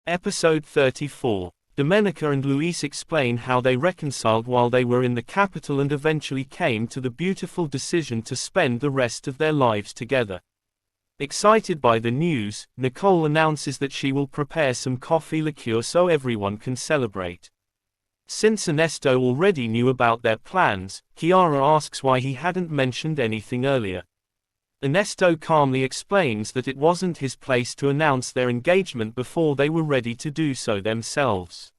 Episode 34. Domenica and Luis explain how they reconciled while they were in the capital and eventually came to the beautiful decision to spend the rest of their lives together. Excited by the news, Nicole announces that she will prepare some coffee liqueur so everyone can celebrate. Since Ernesto already knew about their plans, Chiara asks why he hadn't mentioned anything earlier. Ernesto calmly explains that it wasn't his place to announce their engagement before they were ready to do so themselves.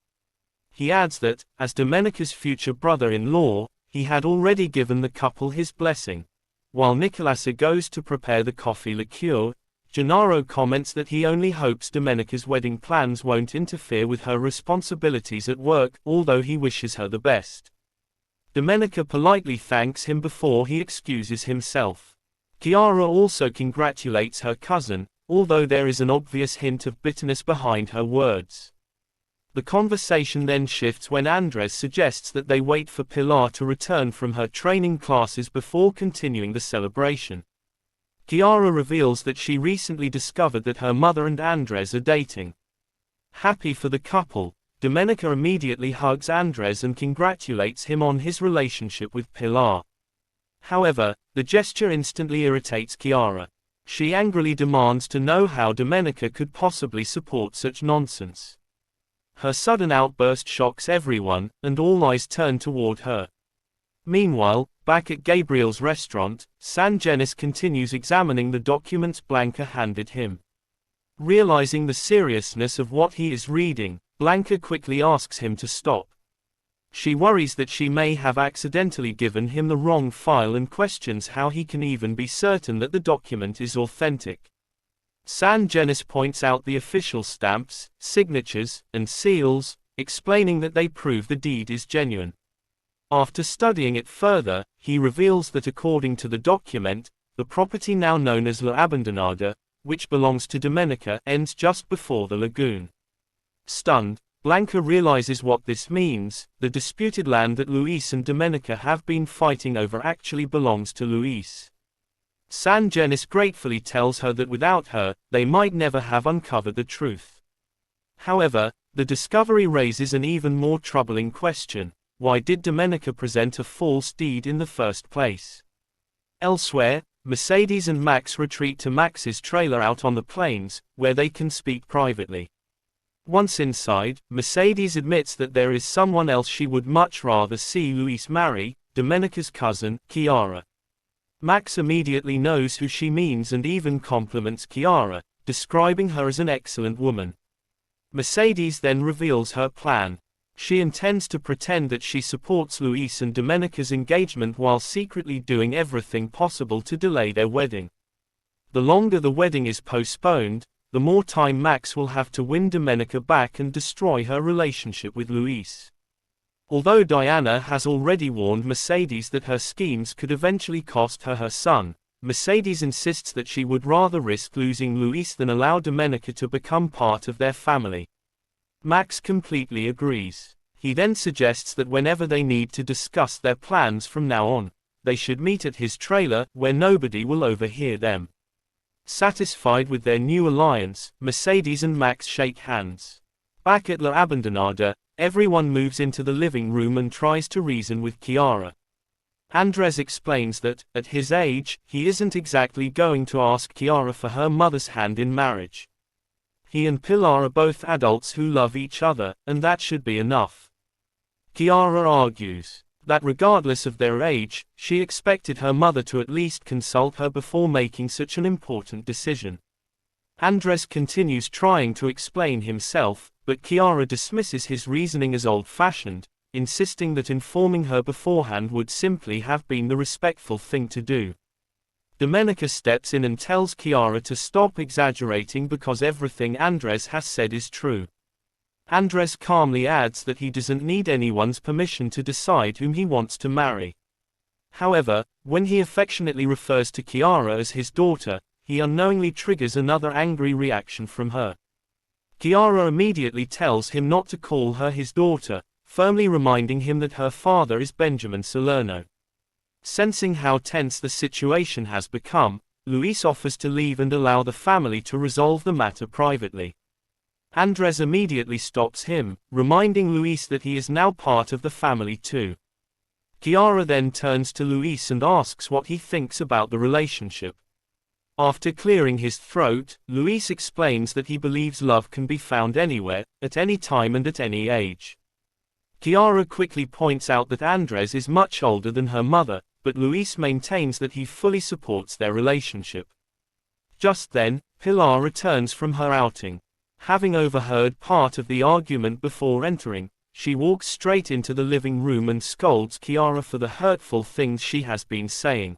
He adds that, as Domenica's future brother-in-law, he had already given the couple his blessing. While Nicolasa goes to prepare the coffee liqueur, Gennaro comments that he only hopes Domenica's wedding plans won't interfere with her responsibilities at work, although he wishes her the best. Domenica politely thanks him before he excuses himself. Chiara also congratulates her cousin, although there is an obvious hint of bitterness behind her words. The conversation then shifts when Andres suggests that they wait for Pilar to return from her training classes before continuing the celebration. Chiara reveals that she recently discovered that her mother and Andres are dating. Happy for the couple, Domenica immediately hugs Andres and congratulates him on his relationship with Pilar. However, the gesture instantly irritates Chiara. She angrily demands to know how Domenica could possibly support such nonsense. Her sudden outburst shocks everyone, and all eyes turn toward her. Meanwhile, back at Gabriel's restaurant, San Genis continues examining the documents Blanca handed him. Realizing the seriousness of what he is reading, Blanca quickly asks him to stop. She worries that she may have accidentally given him the wrong file and questions how he can even be certain that the document is authentic. San Genis points out the official stamps, signatures, and seals, explaining that they prove the deed is genuine. After studying it further, he reveals that according to the document, the property now known as La Abandonada, which belongs to Domenica, ends just before the lagoon. Stunned, Blanca realizes what this means. The disputed land that Luis and Domenica have been fighting over actually belongs to Luis. San Genis gratefully tells her that without her, they might never have uncovered the truth. However, the discovery raises an even more troubling question: why did Domenica present a false deed in the first place? Elsewhere, Mercedes and Max retreat to Max's trailer out on the plains, where they can speak privately. Once inside, Mercedes admits that there is someone else she would much rather see Luis marry, Domenica's cousin, Chiara. Max immediately knows who she means and even compliments Chiara, describing her as an excellent woman. Mercedes then reveals her plan. She intends to pretend that she supports Luis and Domenica's engagement while secretly doing everything possible to delay their wedding. The longer the wedding is postponed, the more time Max will have to win Domenica back and destroy her relationship with Luis. Although Diana has already warned Mercedes that her schemes could eventually cost her son, Mercedes insists that she would rather risk losing Luis than allow Domenica to become part of their family. Max completely agrees. He then suggests that whenever they need to discuss their plans from now on, they should meet at his trailer, where nobody will overhear them. Satisfied with their new alliance, Mercedes and Max shake hands. Back at La Abandonada, everyone moves into the living room and tries to reason with Chiara. Andres explains that, at his age, he isn't exactly going to ask Chiara for her mother's hand in marriage. He and Pilar are both adults who love each other, and that should be enough. Chiara argues that regardless of their age, she expected her mother to at least consult her before making such an important decision. Andres continues trying to explain himself, but Chiara dismisses his reasoning as old-fashioned, insisting that informing her beforehand would simply have been the respectful thing to do. Domenica steps in and tells Chiara to stop exaggerating because everything Andres has said is true. Andres calmly adds that he doesn't need anyone's permission to decide whom he wants to marry. However, when he affectionately refers to Chiara as his daughter, he unknowingly triggers another angry reaction from her. Chiara immediately tells him not to call her his daughter, firmly reminding him that her father is Benjamin Salerno. Sensing how tense the situation has become, Luis offers to leave and allow the family to resolve the matter privately. Andres immediately stops him, reminding Luis that he is now part of the family too. Chiara then turns to Luis and asks what he thinks about the relationship. After clearing his throat, Luis explains that he believes love can be found anywhere, at any time and at any age. Chiara quickly points out that Andres is much older than her mother, but Luis maintains that he fully supports their relationship. Just then, Pilar returns from her outing. Having overheard part of the argument before entering, she walks straight into the living room and scolds Chiara for the hurtful things she has been saying.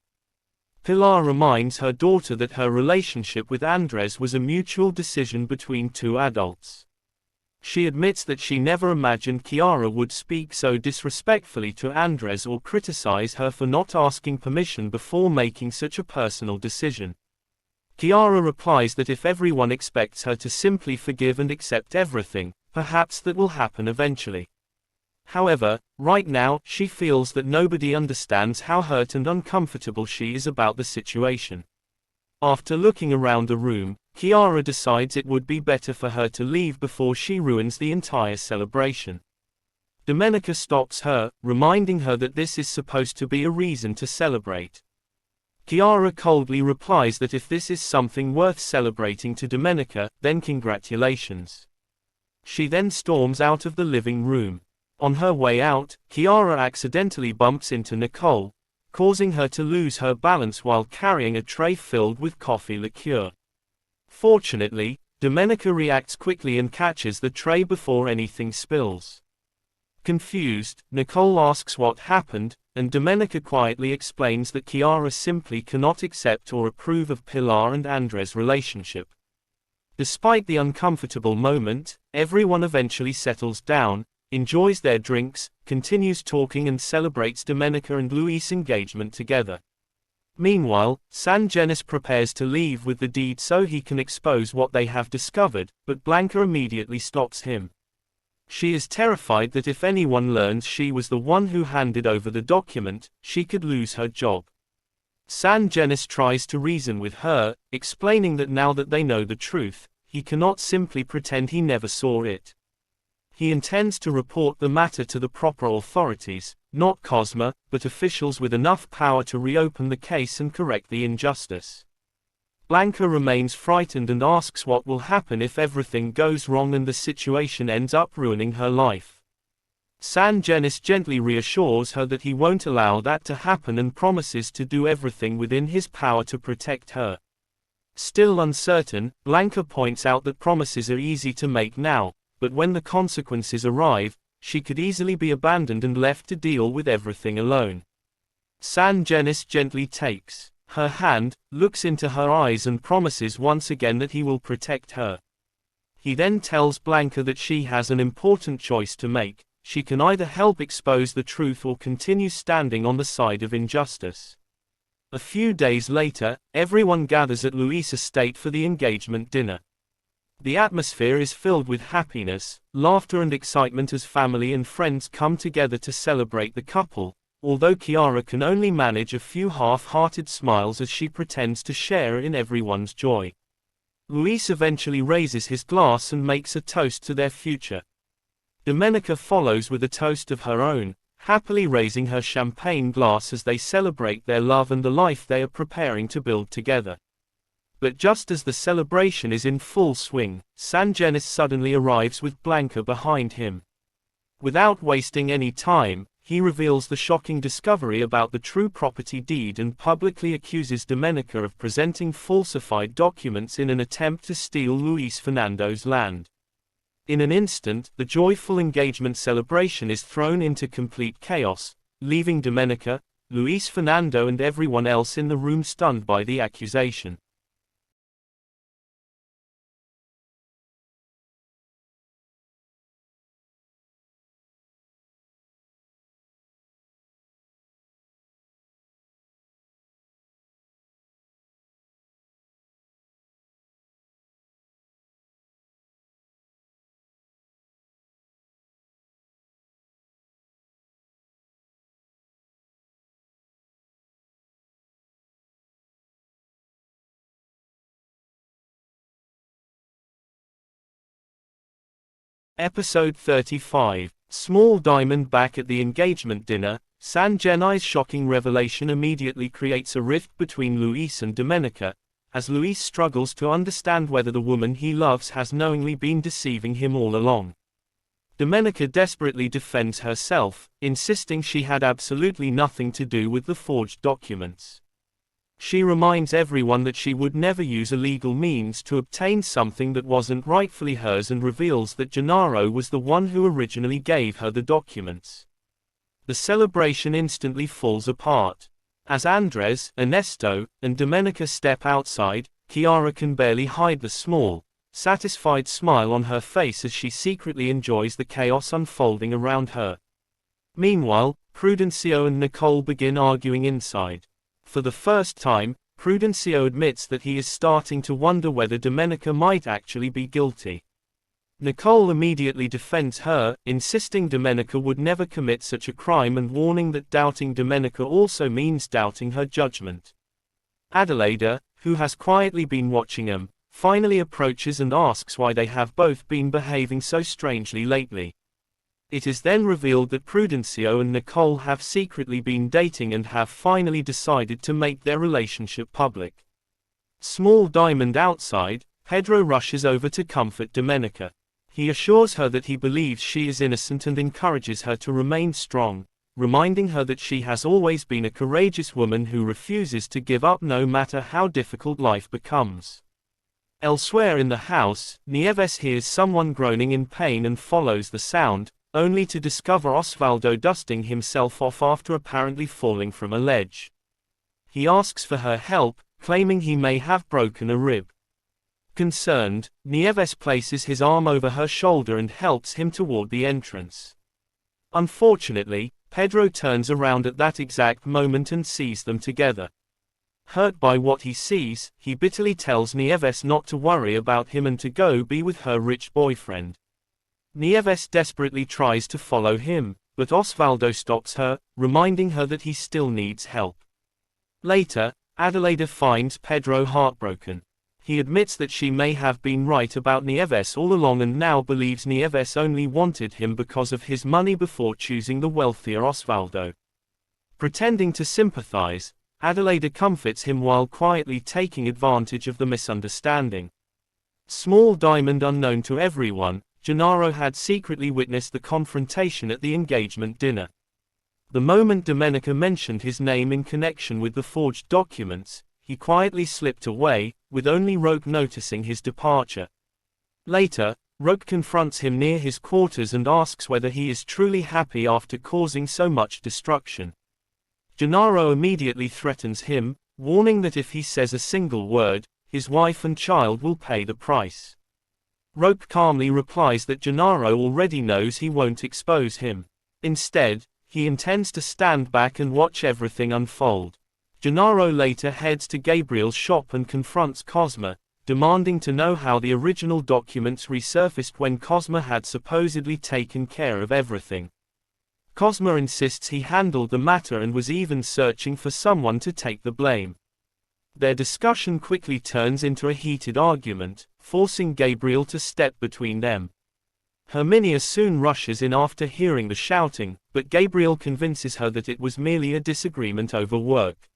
Pilar reminds her daughter that her relationship with Andres was a mutual decision between two adults. She admits that she never imagined Chiara would speak so disrespectfully to Andres or criticize her for not asking permission before making such a personal decision. Chiara replies that if everyone expects her to simply forgive and accept everything, perhaps that will happen eventually. However, right now, she feels that nobody understands how hurt and uncomfortable she is about the situation. After looking around the room, Chiara decides it would be better for her to leave before she ruins the entire celebration. Domenica stops her, reminding her that this is supposed to be a reason to celebrate. Chiara coldly replies that if this is something worth celebrating to Domenica, then congratulations. She then storms out of the living room. On her way out, Chiara accidentally bumps into Nicole, causing her to lose her balance while carrying a tray filled with coffee liqueur. Fortunately, Domenica reacts quickly and catches the tray before anything spills. Confused, Nicole asks what happened, and Domenica quietly explains that Chiara simply cannot accept or approve of Pilar and Andres' relationship. Despite the uncomfortable moment, everyone eventually settles down, enjoys their drinks, continues talking and celebrates Domenica and Luis' engagement together. Meanwhile, San Genis prepares to leave with the deed so he can expose what they have discovered, but Blanca immediately stops him. She is terrified that if anyone learns she was the one who handed over the document, she could lose her job. San Genis tries to reason with her, explaining that now that they know the truth, he cannot simply pretend he never saw it. He intends to report the matter to the proper authorities, not Cosma, but officials with enough power to reopen the case and correct the injustice. Blanca remains frightened and asks what will happen if everything goes wrong and the situation ends up ruining her life. San Genis gently reassures her that he won't allow that to happen and promises to do everything within his power to protect her. Still uncertain, Blanca points out that promises are easy to make now, but when the consequences arrive, she could easily be abandoned and left to deal with everything alone. San Genis gently takes her hand, looks into her eyes and promises once again that he will protect her. He then tells Blanca that she has an important choice to make. She can either help expose the truth or continue standing on the side of injustice. A few days later, everyone gathers at Luis' estate for the engagement dinner. The atmosphere is filled with happiness, laughter and excitement as family and friends come together to celebrate the couple, although Chiara can only manage a few half-hearted smiles as she pretends to share in everyone's joy. Luis eventually raises his glass and makes a toast to their future. Domenica follows with a toast of her own, happily raising her champagne glass as they celebrate their love and the life they are preparing to build together. But just as the celebration is in full swing, San Genis suddenly arrives with Blanca behind him. Without wasting any time, he reveals the shocking discovery about the true property deed and publicly accuses Domenica of presenting falsified documents in an attempt to steal Luis Fernando's land. In an instant, the joyful engagement celebration is thrown into complete chaos, leaving Domenica, Luis Fernando and everyone else in the room stunned by the accusation. Episode 35. Small Diamond back at the engagement dinner. Sanjay's shocking revelation immediately creates a rift between Luis and Domenica, as Luis struggles to understand whether the woman he loves has knowingly been deceiving him all along. Domenica desperately defends herself, insisting she had absolutely nothing to do with the forged documents. She reminds everyone that she would never use illegal means to obtain something that wasn't rightfully hers and reveals that Gennaro was the one who originally gave her the documents. The celebration instantly falls apart. As Andres, Ernesto, and Domenica step outside, Chiara can barely hide the small, satisfied smile on her face as she secretly enjoys the chaos unfolding around her. Meanwhile, Prudencio and Nicole begin arguing inside. For the first time, Prudencio admits that he is starting to wonder whether Domenica might actually be guilty. Nicole immediately defends her, insisting Domenica would never commit such a crime and warning that doubting Domenica also means doubting her judgment. Adelaida, who has quietly been watching them, finally approaches and asks why they have both been behaving so strangely lately. It is then revealed that Prudencio and Nicole have secretly been dating and have finally decided to make their relationship public. Small Diamond outside, Pedro rushes over to comfort Domenica. He assures her that he believes she is innocent and encourages her to remain strong, reminding her that she has always been a courageous woman who refuses to give up no matter how difficult life becomes. Elsewhere in the house, Nieves hears someone groaning in pain and follows the sound, only to discover Osvaldo dusting himself off after apparently falling from a ledge. He asks for her help, claiming he may have broken a rib. Concerned, Nieves places his arm over her shoulder and helps him toward the entrance. Unfortunately, Pedro turns around at that exact moment and sees them together. Hurt by what he sees, he bitterly tells Nieves not to worry about him and to go be with her rich boyfriend. Nieves desperately tries to follow him, but Osvaldo stops her, reminding her that he still needs help. Later, Adelaida finds Pedro heartbroken. He admits that she may have been right about Nieves all along and now believes Nieves only wanted him because of his money before choosing the wealthier Osvaldo. Pretending to sympathize, Adelaida comforts him while quietly taking advantage of the misunderstanding. Small Diamond unknown to everyone, Gennaro had secretly witnessed the confrontation at the engagement dinner. The moment Domenica mentioned his name in connection with the forged documents, he quietly slipped away, with only Roque noticing his departure. Later, Roque confronts him near his quarters and asks whether he is truly happy after causing so much destruction. Gennaro immediately threatens him, warning that if he says a single word, his wife and child will pay the price. Roque calmly replies that Gennaro already knows he won't expose him. Instead, he intends to stand back and watch everything unfold. Gennaro later heads to Gabriel's shop and confronts Cosma, demanding to know how the original documents resurfaced when Cosma had supposedly taken care of everything. Cosma insists he handled the matter and was even searching for someone to take the blame. Their discussion quickly turns into a heated argument, forcing Gabriel to step between them. Herminia soon rushes in after hearing the shouting, but Gabriel convinces her that it was merely a disagreement over work.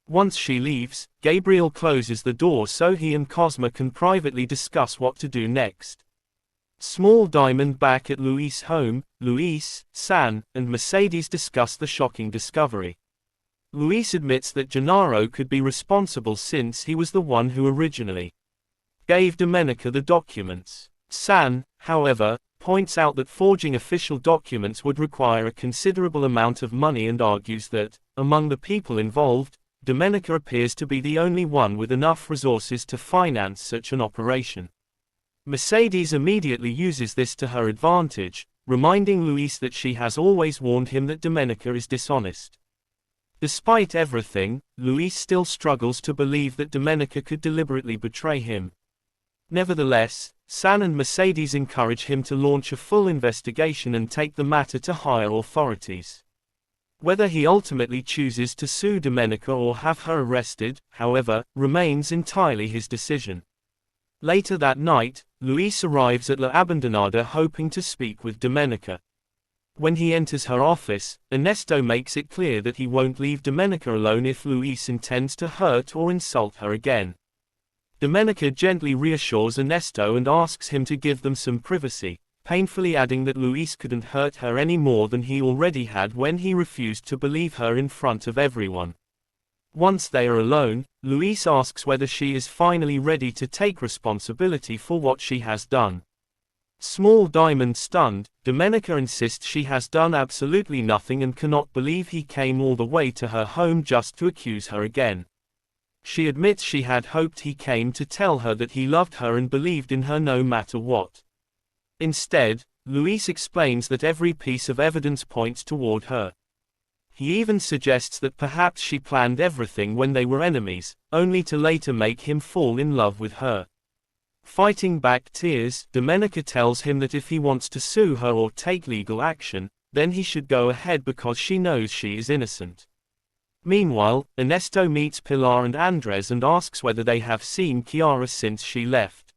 Once she leaves, Gabriel closes the door so he and Cosma can privately discuss what to do next. Small Diamond back at Luis' home, Luis, San, and Mercedes discuss the shocking discovery. Luis admits that Gennaro could be responsible since he was the one who originally gave Domenica the documents. San, however, points out that forging official documents would require a considerable amount of money and argues that, among the people involved, Domenica appears to be the only one with enough resources to finance such an operation. Mercedes immediately uses this to her advantage, reminding Luis that she has always warned him that Domenica is dishonest. Despite everything, Luis still struggles to believe that Domenica could deliberately betray him. Nevertheless, San and Mercedes encourage him to launch a full investigation and take the matter to higher authorities. Whether he ultimately chooses to sue Domenica or have her arrested, however, remains entirely his decision. Later that night, Luis arrives at La Abandonada hoping to speak with Domenica. When he enters her office, Ernesto makes it clear that he won't leave Domenica alone if Luis intends to hurt or insult her again. Domenica gently reassures Ernesto and asks him to give them some privacy, painfully adding that Luis couldn't hurt her any more than he already had when he refused to believe her in front of everyone. Once they are alone, Luis asks whether she is finally ready to take responsibility for what she has done. Small Diamond stunned, Domenica insists she has done absolutely nothing and cannot believe he came all the way to her home just to accuse her again. She admits she had hoped he came to tell her that he loved her and believed in her no matter what. Instead, Luis explains that every piece of evidence points toward her. He even suggests that perhaps she planned everything when they were enemies, only to later make him fall in love with her. Fighting back tears, Domenica tells him that if he wants to sue her or take legal action, then he should go ahead because she knows she is innocent. Meanwhile, Ernesto meets Pilar and Andres and asks whether they have seen Chiara since she left.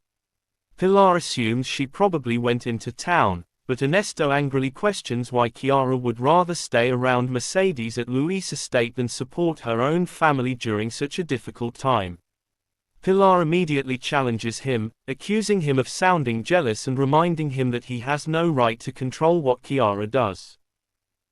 Pilar assumes she probably went into town, but Ernesto angrily questions why Chiara would rather stay around Mercedes at Luis' estate than support her own family during such a difficult time. Pilar immediately challenges him, accusing him of sounding jealous and reminding him that he has no right to control what Chiara does.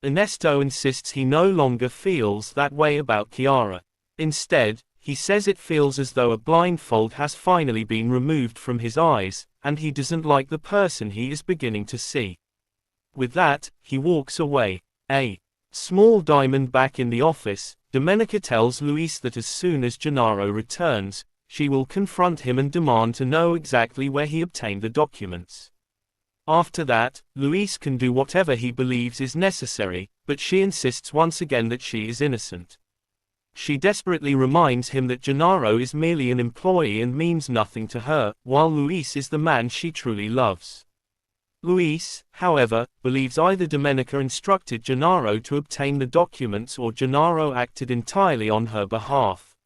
Ernesto insists he no longer feels that way about Chiara. Instead, he says it feels as though a blindfold has finally been removed from his eyes, and he doesn't like the person he is beginning to see. With that, he walks away. A small Diamond back in the office, Domenica tells Luis that as soon as Gennaro returns, she will confront him and demand to know exactly where he obtained the documents. After that, Luis can do whatever he believes is necessary, but she insists once again that she is innocent. She desperately reminds him that Gennaro is merely an employee and means nothing to her, while Luis is the man she truly loves. Luis, however, believes either Domenica instructed Gennaro to obtain the documents or Gennaro acted entirely on her behalf.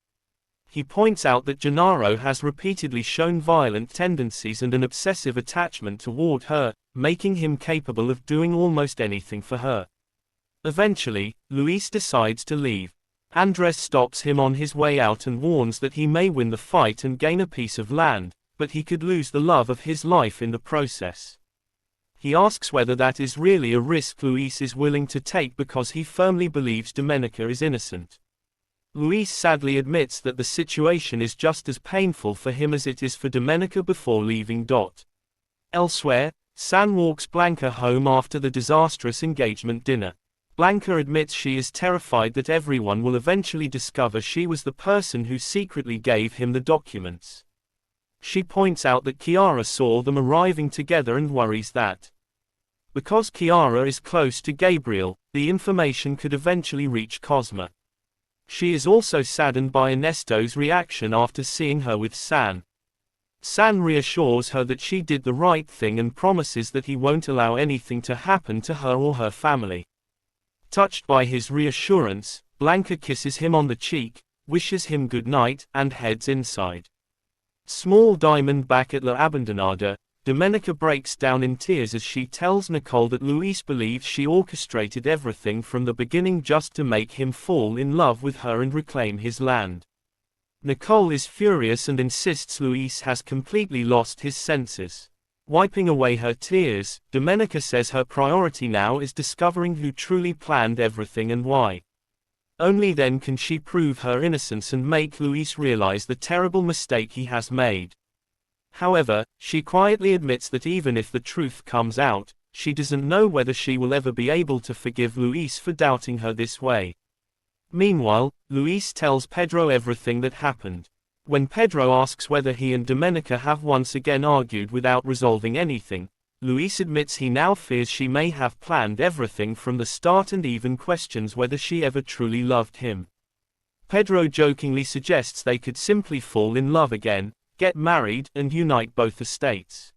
He points out that Gennaro has repeatedly shown violent tendencies and an obsessive attachment toward her, making him capable of doing almost anything for her. Eventually, Luis decides to leave. Andres stops him on his way out and warns that he may win the fight and gain a piece of land, but he could lose the love of his life in the process. He asks whether that is really a risk Luis is willing to take because he firmly believes Domenica is innocent. Luis sadly admits that the situation is just as painful for him as it is for Domenica before leaving. Elsewhere, San walks Blanca home after the disastrous engagement dinner. Blanca admits she is terrified that everyone will eventually discover she was the person who secretly gave him the documents. She points out that Chiara saw them arriving together and worries that, because Chiara is close to Gabriel, the information could eventually reach Cosma. She is also saddened by Ernesto's reaction after seeing her with San. San reassures her that she did the right thing and promises that he won't allow anything to happen to her or her family. Touched by his reassurance, Blanca kisses him on the cheek, wishes him good night, and heads inside. Small Diamond back at La Abandonada, Domenica breaks down in tears as she tells Nicole that Luis believes she orchestrated everything from the beginning just to make him fall in love with her and reclaim his land. Nicole is furious and insists Luis has completely lost his senses. Wiping away her tears, Domenica says her priority now is discovering who truly planned everything and why. Only then can she prove her innocence and make Luis realize the terrible mistake he has made. However, she quietly admits that even if the truth comes out, she doesn't know whether she will ever be able to forgive Luis for doubting her this way. Meanwhile, Luis tells Pedro everything that happened. When Pedro asks whether he and Domenica have once again argued without resolving anything, Luis admits he now fears she may have planned everything from the start and even questions whether she ever truly loved him. Pedro jokingly suggests they could simply fall in love again, get married, and unite both estates.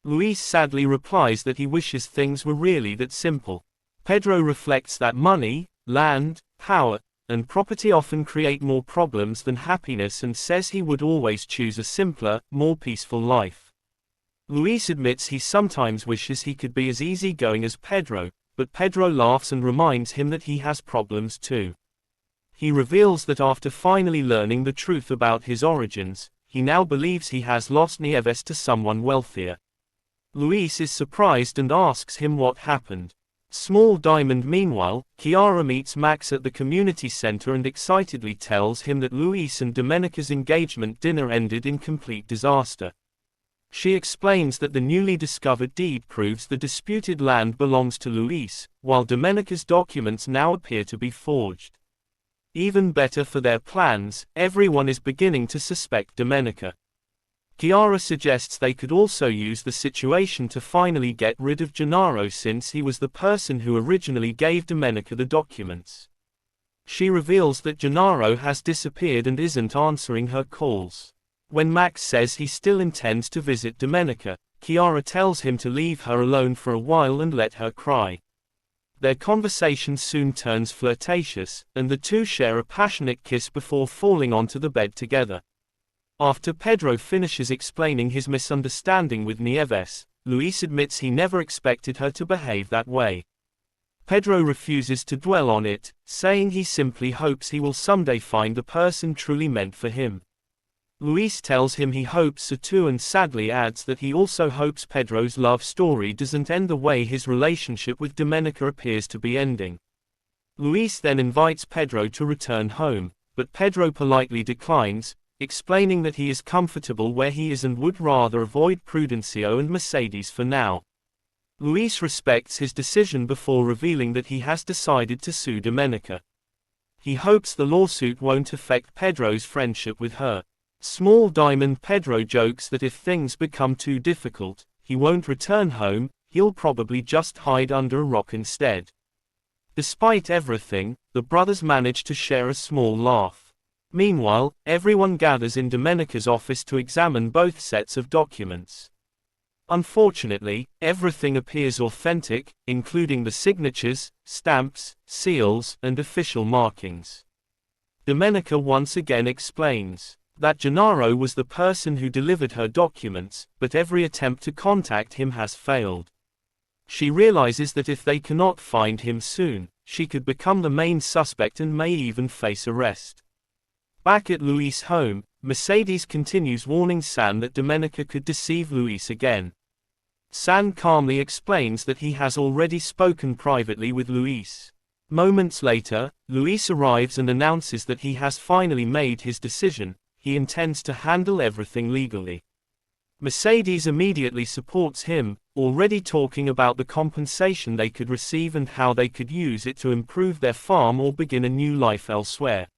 Luis sadly replies that he wishes things were really that simple. Pedro reflects that money, land, power, and property often create more problems than happiness and says he would always choose a simpler, more peaceful life. Luis admits he sometimes wishes he could be as easygoing as Pedro, but Pedro laughs and reminds him that he has problems too. He reveals that after finally learning the truth about his origins, he now believes he has lost Nieves to someone wealthier. Luis is surprised and asks him what happened. Small Diamond meanwhile, Chiara meets Max at the community center and excitedly tells him that Luis and Domenica's engagement dinner ended in complete disaster. She explains that the newly discovered deed proves the disputed land belongs to Luis, while Domenica's documents now appear to be forged. Even better for their plans, everyone is beginning to suspect Domenica. Chiara suggests they could also use the situation to finally get rid of Gennaro since he was the person who originally gave Domenica the documents. She reveals that Gennaro has disappeared and isn't answering her calls. When Max says he still intends to visit Domenica, Chiara tells him to leave her alone for a while and let her cry. Their conversation soon turns flirtatious, and the two share a passionate kiss before falling onto the bed together. After Pedro finishes explaining his misunderstanding with Nieves, Luis admits he never expected her to behave that way. Pedro refuses to dwell on it, saying he simply hopes he will someday find the person truly meant for him. Luis tells him he hopes so too and sadly adds that he also hopes Pedro's love story doesn't end the way his relationship with Domenica appears to be ending. Luis then invites Pedro to return home, but Pedro politely declines, explaining that he is comfortable where he is and would rather avoid Prudencio and Mercedes for now. Luis respects his decision before revealing that he has decided to sue Domenica. He hopes the lawsuit won't affect Pedro's friendship with her. Small Diamond Pedro jokes that if things become too difficult, he won't return home, he'll probably just hide under a rock instead. Despite everything, the brothers manage to share a small laugh. Meanwhile, everyone gathers in Domenica's office to examine both sets of documents. Unfortunately, everything appears authentic, including the signatures, stamps, seals, and official markings. Domenica once again explains that Gennaro was the person who delivered her documents, but every attempt to contact him has failed. She realizes that if they cannot find him soon, she could become the main suspect and may even face arrest. Back at Luis' home, Mercedes continues warning San that Domenica could deceive Luis again. San calmly explains that he has already spoken privately with Luis. Moments later, Luis arrives and announces that he has finally made his decision. He intends to handle everything legally. Mercedes immediately supports him, already talking about the compensation they could receive and how they could use it to improve their farm or begin a new life elsewhere.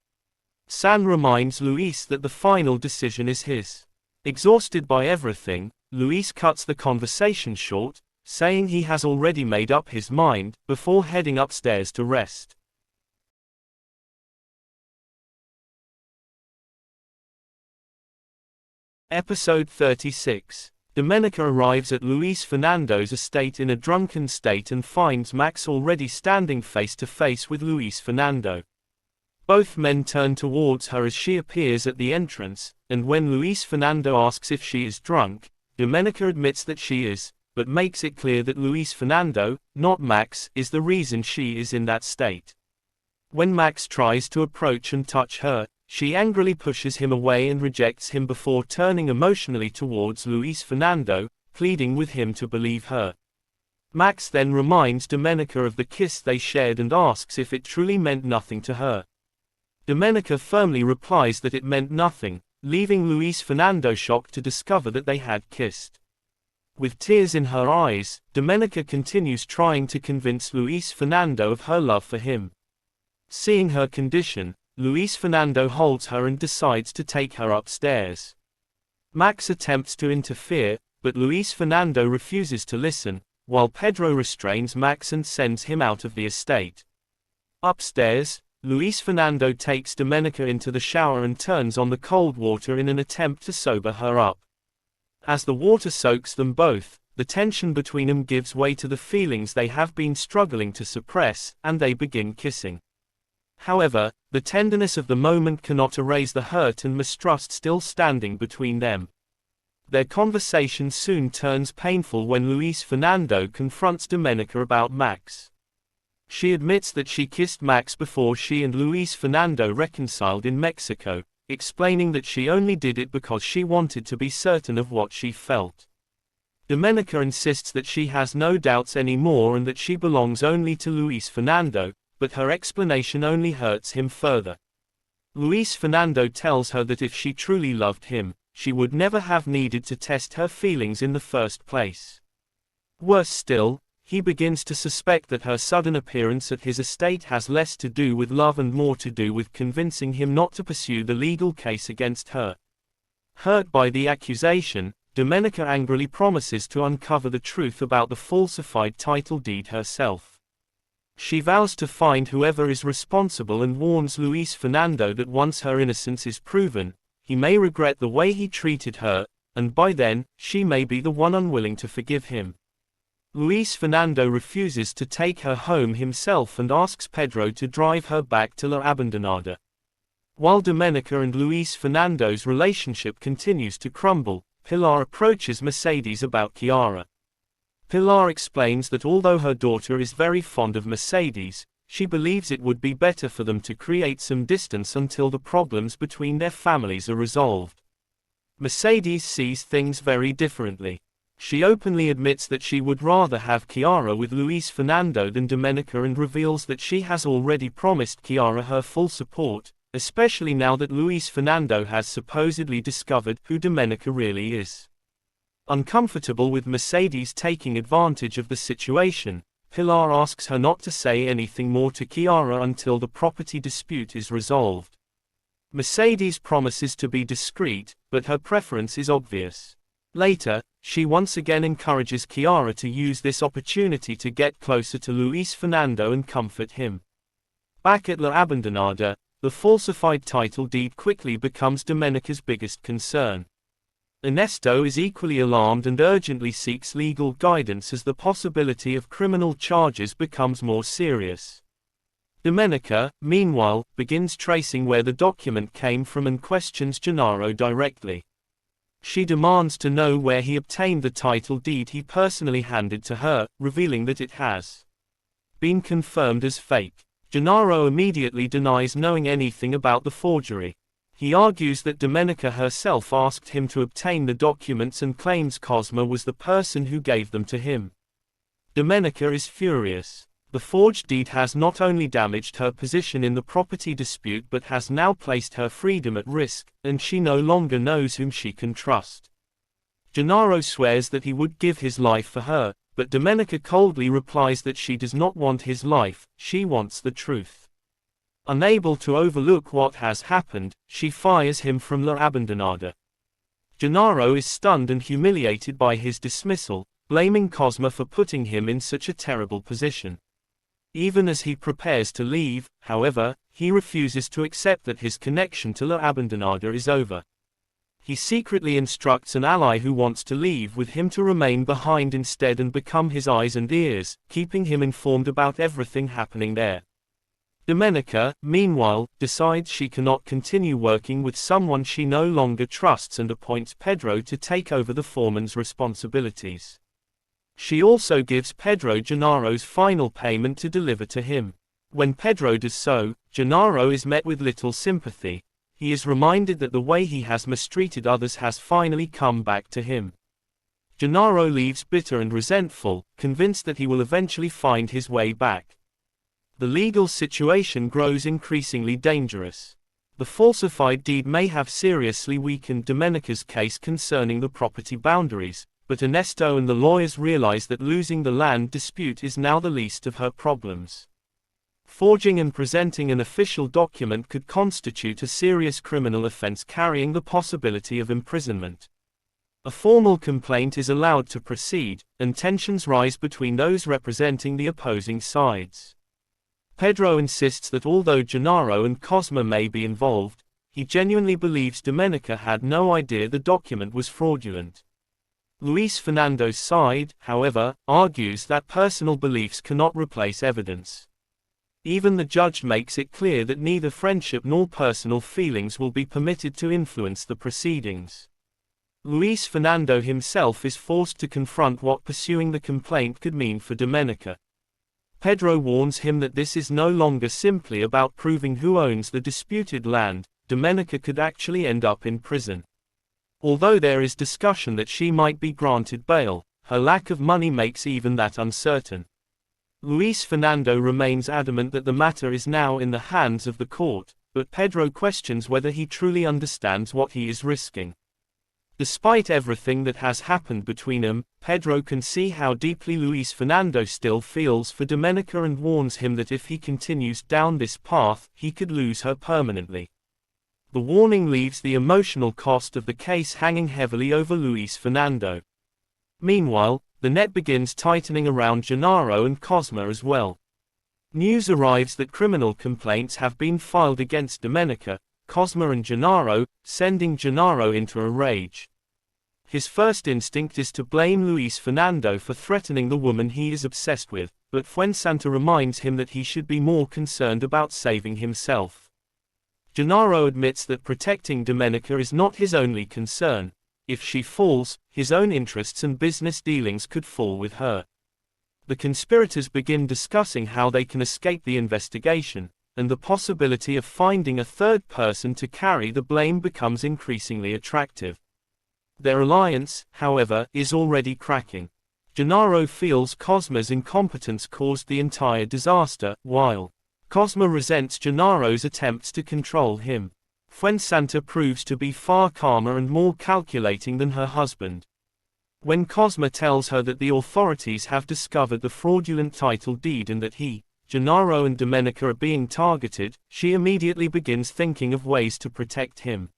San reminds Luis that the final decision is his. Exhausted by everything, Luis cuts the conversation short, saying he has already made up his mind, before heading upstairs to rest. Episode 36. Domenica arrives at Luis Fernando's estate in a drunken state and finds Max already standing face to face with Luis Fernando. Both men turn towards her as she appears at the entrance, and when Luis Fernando asks if she is drunk, Domenica admits that she is, but makes it clear that Luis Fernando, not Max, is the reason she is in that state. When Max tries to approach and touch her, she angrily pushes him away and rejects him before turning emotionally towards Luis Fernando, pleading with him to believe her. Max then reminds Domenica of the kiss they shared and asks if it truly meant nothing to her. Domenica firmly replies that it meant nothing, leaving Luis Fernando shocked to discover that they had kissed. With tears in her eyes, Domenica continues trying to convince Luis Fernando of her love for him. Seeing her condition, Luis Fernando holds her and decides to take her upstairs. Max attempts to interfere, but Luis Fernando refuses to listen, while Pedro restrains Max and sends him out of the estate. Upstairs, Luis Fernando takes Domenica into the shower and turns on the cold water in an attempt to sober her up. As the water soaks them both, the tension between them gives way to the feelings they have been struggling to suppress, and they begin kissing. However, the tenderness of the moment cannot erase the hurt and mistrust still standing between them. Their conversation soon turns painful when Luis Fernando confronts Domenica about Max. She admits that she kissed Max before she and Luis Fernando reconciled in Mexico, explaining that she only did it because she wanted to be certain of what she felt. Domenica insists that she has no doubts anymore and that she belongs only to Luis Fernando, but her explanation only hurts him further. Luis Fernando tells her that if she truly loved him, she would never have needed to test her feelings in the first place. Worse still, he begins to suspect that her sudden appearance at his estate has less to do with love and more to do with convincing him not to pursue the legal case against her. Hurt by the accusation, Domenica angrily promises to uncover the truth about the falsified title deed herself. She vows to find whoever is responsible and warns Luis Fernando that once her innocence is proven, he may regret the way he treated her, and by then, she may be the one unwilling to forgive him. Luis Fernando refuses to take her home himself and asks Pedro to drive her back to La Abandonada. While Domenica and Luis Fernando's relationship continues to crumble, Pilar approaches Mercedes about Chiara. Pilar explains that although her daughter is very fond of Mercedes, she believes it would be better for them to create some distance until the problems between their families are resolved. Mercedes sees things very differently. She openly admits that she would rather have Chiara with Luis Fernando than Domenica and reveals that she has already promised Chiara her full support, especially now that Luis Fernando has supposedly discovered who Domenica really is. Uncomfortable with Mercedes taking advantage of the situation, Pilar asks her not to say anything more to Chiara until the property dispute is resolved. Mercedes promises to be discreet, but her preference is obvious. Later, she once again encourages Chiara to use this opportunity to get closer to Luis Fernando and comfort him. Back at La Abandonada, the falsified title deed quickly becomes Domenica's biggest concern. Ernesto is equally alarmed and urgently seeks legal guidance as the possibility of criminal charges becomes more serious. Domenica, meanwhile, begins tracing where the document came from and questions Gennaro directly. She demands to know where he obtained the title deed he personally handed to her, revealing that it has been confirmed as fake. Gennaro immediately denies knowing anything about the forgery. He argues that Domenica herself asked him to obtain the documents and claims Cosma was the person who gave them to him. Domenica is furious. The forged deed has not only damaged her position in the property dispute but has now placed her freedom at risk, and she no longer knows whom she can trust. Gennaro swears that he would give his life for her, but Domenica coldly replies that she does not want his life, she wants the truth. Unable to overlook what has happened, she fires him from La Abandonada. Gennaro is stunned and humiliated by his dismissal, blaming Cosma for putting him in such a terrible position. Even as he prepares to leave, however, he refuses to accept that his connection to La Abandonada is over. He secretly instructs an ally who wants to leave with him to remain behind instead and become his eyes and ears, keeping him informed about everything happening there. Domenica, meanwhile, decides she cannot continue working with someone she no longer trusts and appoints Pedro to take over the foreman's responsibilities. She also gives Pedro Gennaro's final payment to deliver to him. When Pedro does so, Gennaro is met with little sympathy. He is reminded that the way he has mistreated others has finally come back to him. Gennaro leaves bitter and resentful, convinced that he will eventually find his way back. The legal situation grows increasingly dangerous. The falsified deed may have seriously weakened Domenica's case concerning the property boundaries, but Ernesto and the lawyers realize that losing the land dispute is now the least of her problems. Forging and presenting an official document could constitute a serious criminal offense carrying the possibility of imprisonment. A formal complaint is allowed to proceed, and tensions rise between those representing the opposing sides. Pedro insists that although Gennaro and Cosma may be involved, he genuinely believes Domenica had no idea the document was fraudulent. Luis Fernando's side, however, argues that personal beliefs cannot replace evidence. Even the judge makes it clear that neither friendship nor personal feelings will be permitted to influence the proceedings. Luis Fernando himself is forced to confront what pursuing the complaint could mean for Domenica. Pedro warns him that this is no longer simply about proving who owns the disputed land. Domenica could actually end up in prison. Although there is discussion that she might be granted bail, her lack of money makes even that uncertain. Luis Fernando remains adamant that the matter is now in the hands of the court, but Pedro questions whether he truly understands what he is risking. Despite everything that has happened between them, Pedro can see how deeply Luis Fernando still feels for Domenica and warns him that if he continues down this path, he could lose her permanently. The warning leaves the emotional cost of the case hanging heavily over Luis Fernando. Meanwhile, the net begins tightening around Gennaro and Cosma as well. News arrives that criminal complaints have been filed against Domenica, Cosma and Gennaro, sending Gennaro into a rage. His first instinct is to blame Luis Fernando for threatening the woman he is obsessed with, but Fuensanta reminds him that he should be more concerned about saving himself. Gennaro admits that protecting Domenica is not his only concern. If she falls, his own interests and business dealings could fall with her. The conspirators begin discussing how they can escape the investigation, and the possibility of finding a third person to carry the blame becomes increasingly attractive. Their alliance, however, is already cracking. Gennaro feels Cosma's incompetence caused the entire disaster, while Cosma resents Gennaro's attempts to control him. Fuensanta proves to be far calmer and more calculating than her husband. When Cosma tells her that the authorities have discovered the fraudulent title deed and that he, Gennaro and Domenica are being targeted, she immediately begins thinking of ways to protect him.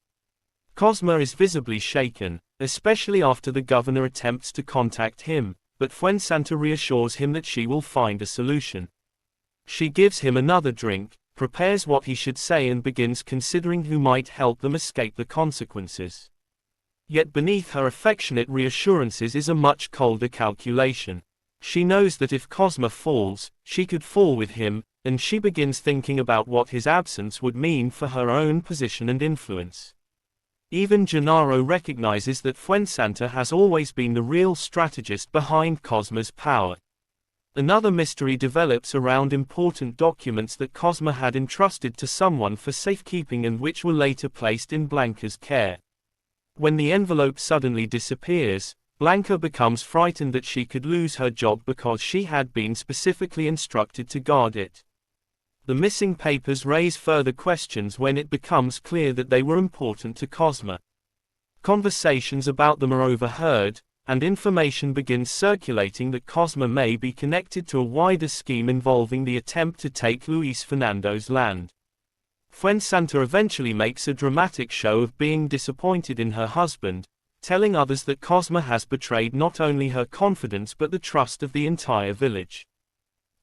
Cosma is visibly shaken, especially after the governor attempts to contact him, but Fuensanta reassures him that she will find a solution. She gives him another drink, prepares what he should say and begins considering who might help them escape the consequences. Yet beneath her affectionate reassurances is a much colder calculation. She knows that if Cosma falls, she could fall with him, and she begins thinking about what his absence would mean for her own position and influence. Even Gennaro recognizes that Fuensanta has always been the real strategist behind Cosma's power. Another mystery develops around important documents that Cosma had entrusted to someone for safekeeping and which were later placed in Blanca's care. When the envelope suddenly disappears, Blanca becomes frightened that she could lose her job because she had been specifically instructed to guard it. The missing papers raise further questions when it becomes clear that they were important to Cosma. Conversations about them are overheard, and information begins circulating that Cosma may be connected to a wider scheme involving the attempt to take Luis Fernando's land. Fuensanta eventually makes a dramatic show of being disappointed in her husband, telling others that Cosma has betrayed not only her confidence but the trust of the entire village.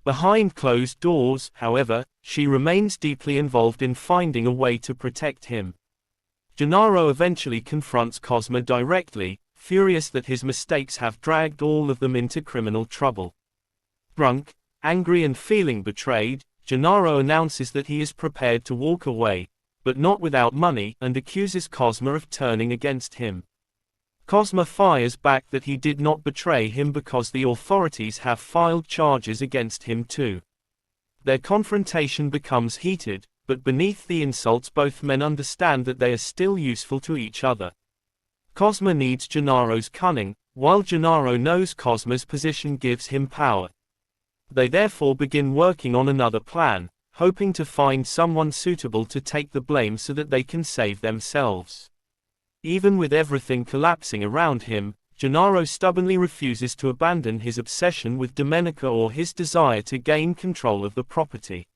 Behind closed doors, however, she remains deeply involved in finding a way to protect him. Gennaro eventually confronts Cosma directly, furious that his mistakes have dragged all of them into criminal trouble. Drunk, angry and feeling betrayed, Gennaro announces that he is prepared to walk away, but not without money, and accuses Cosma of turning against him. Cosma fires back that he did not betray him because the authorities have filed charges against him too. Their confrontation becomes heated, but beneath the insults both men understand that they are still useful to each other. Cosma needs Gennaro's cunning, while Gennaro knows Cosma's position gives him power. They therefore begin working on another plan, hoping to find someone suitable to take the blame so that they can save themselves. Even with everything collapsing around him, Gennaro stubbornly refuses to abandon his obsession with Domenica or his desire to gain control of the property.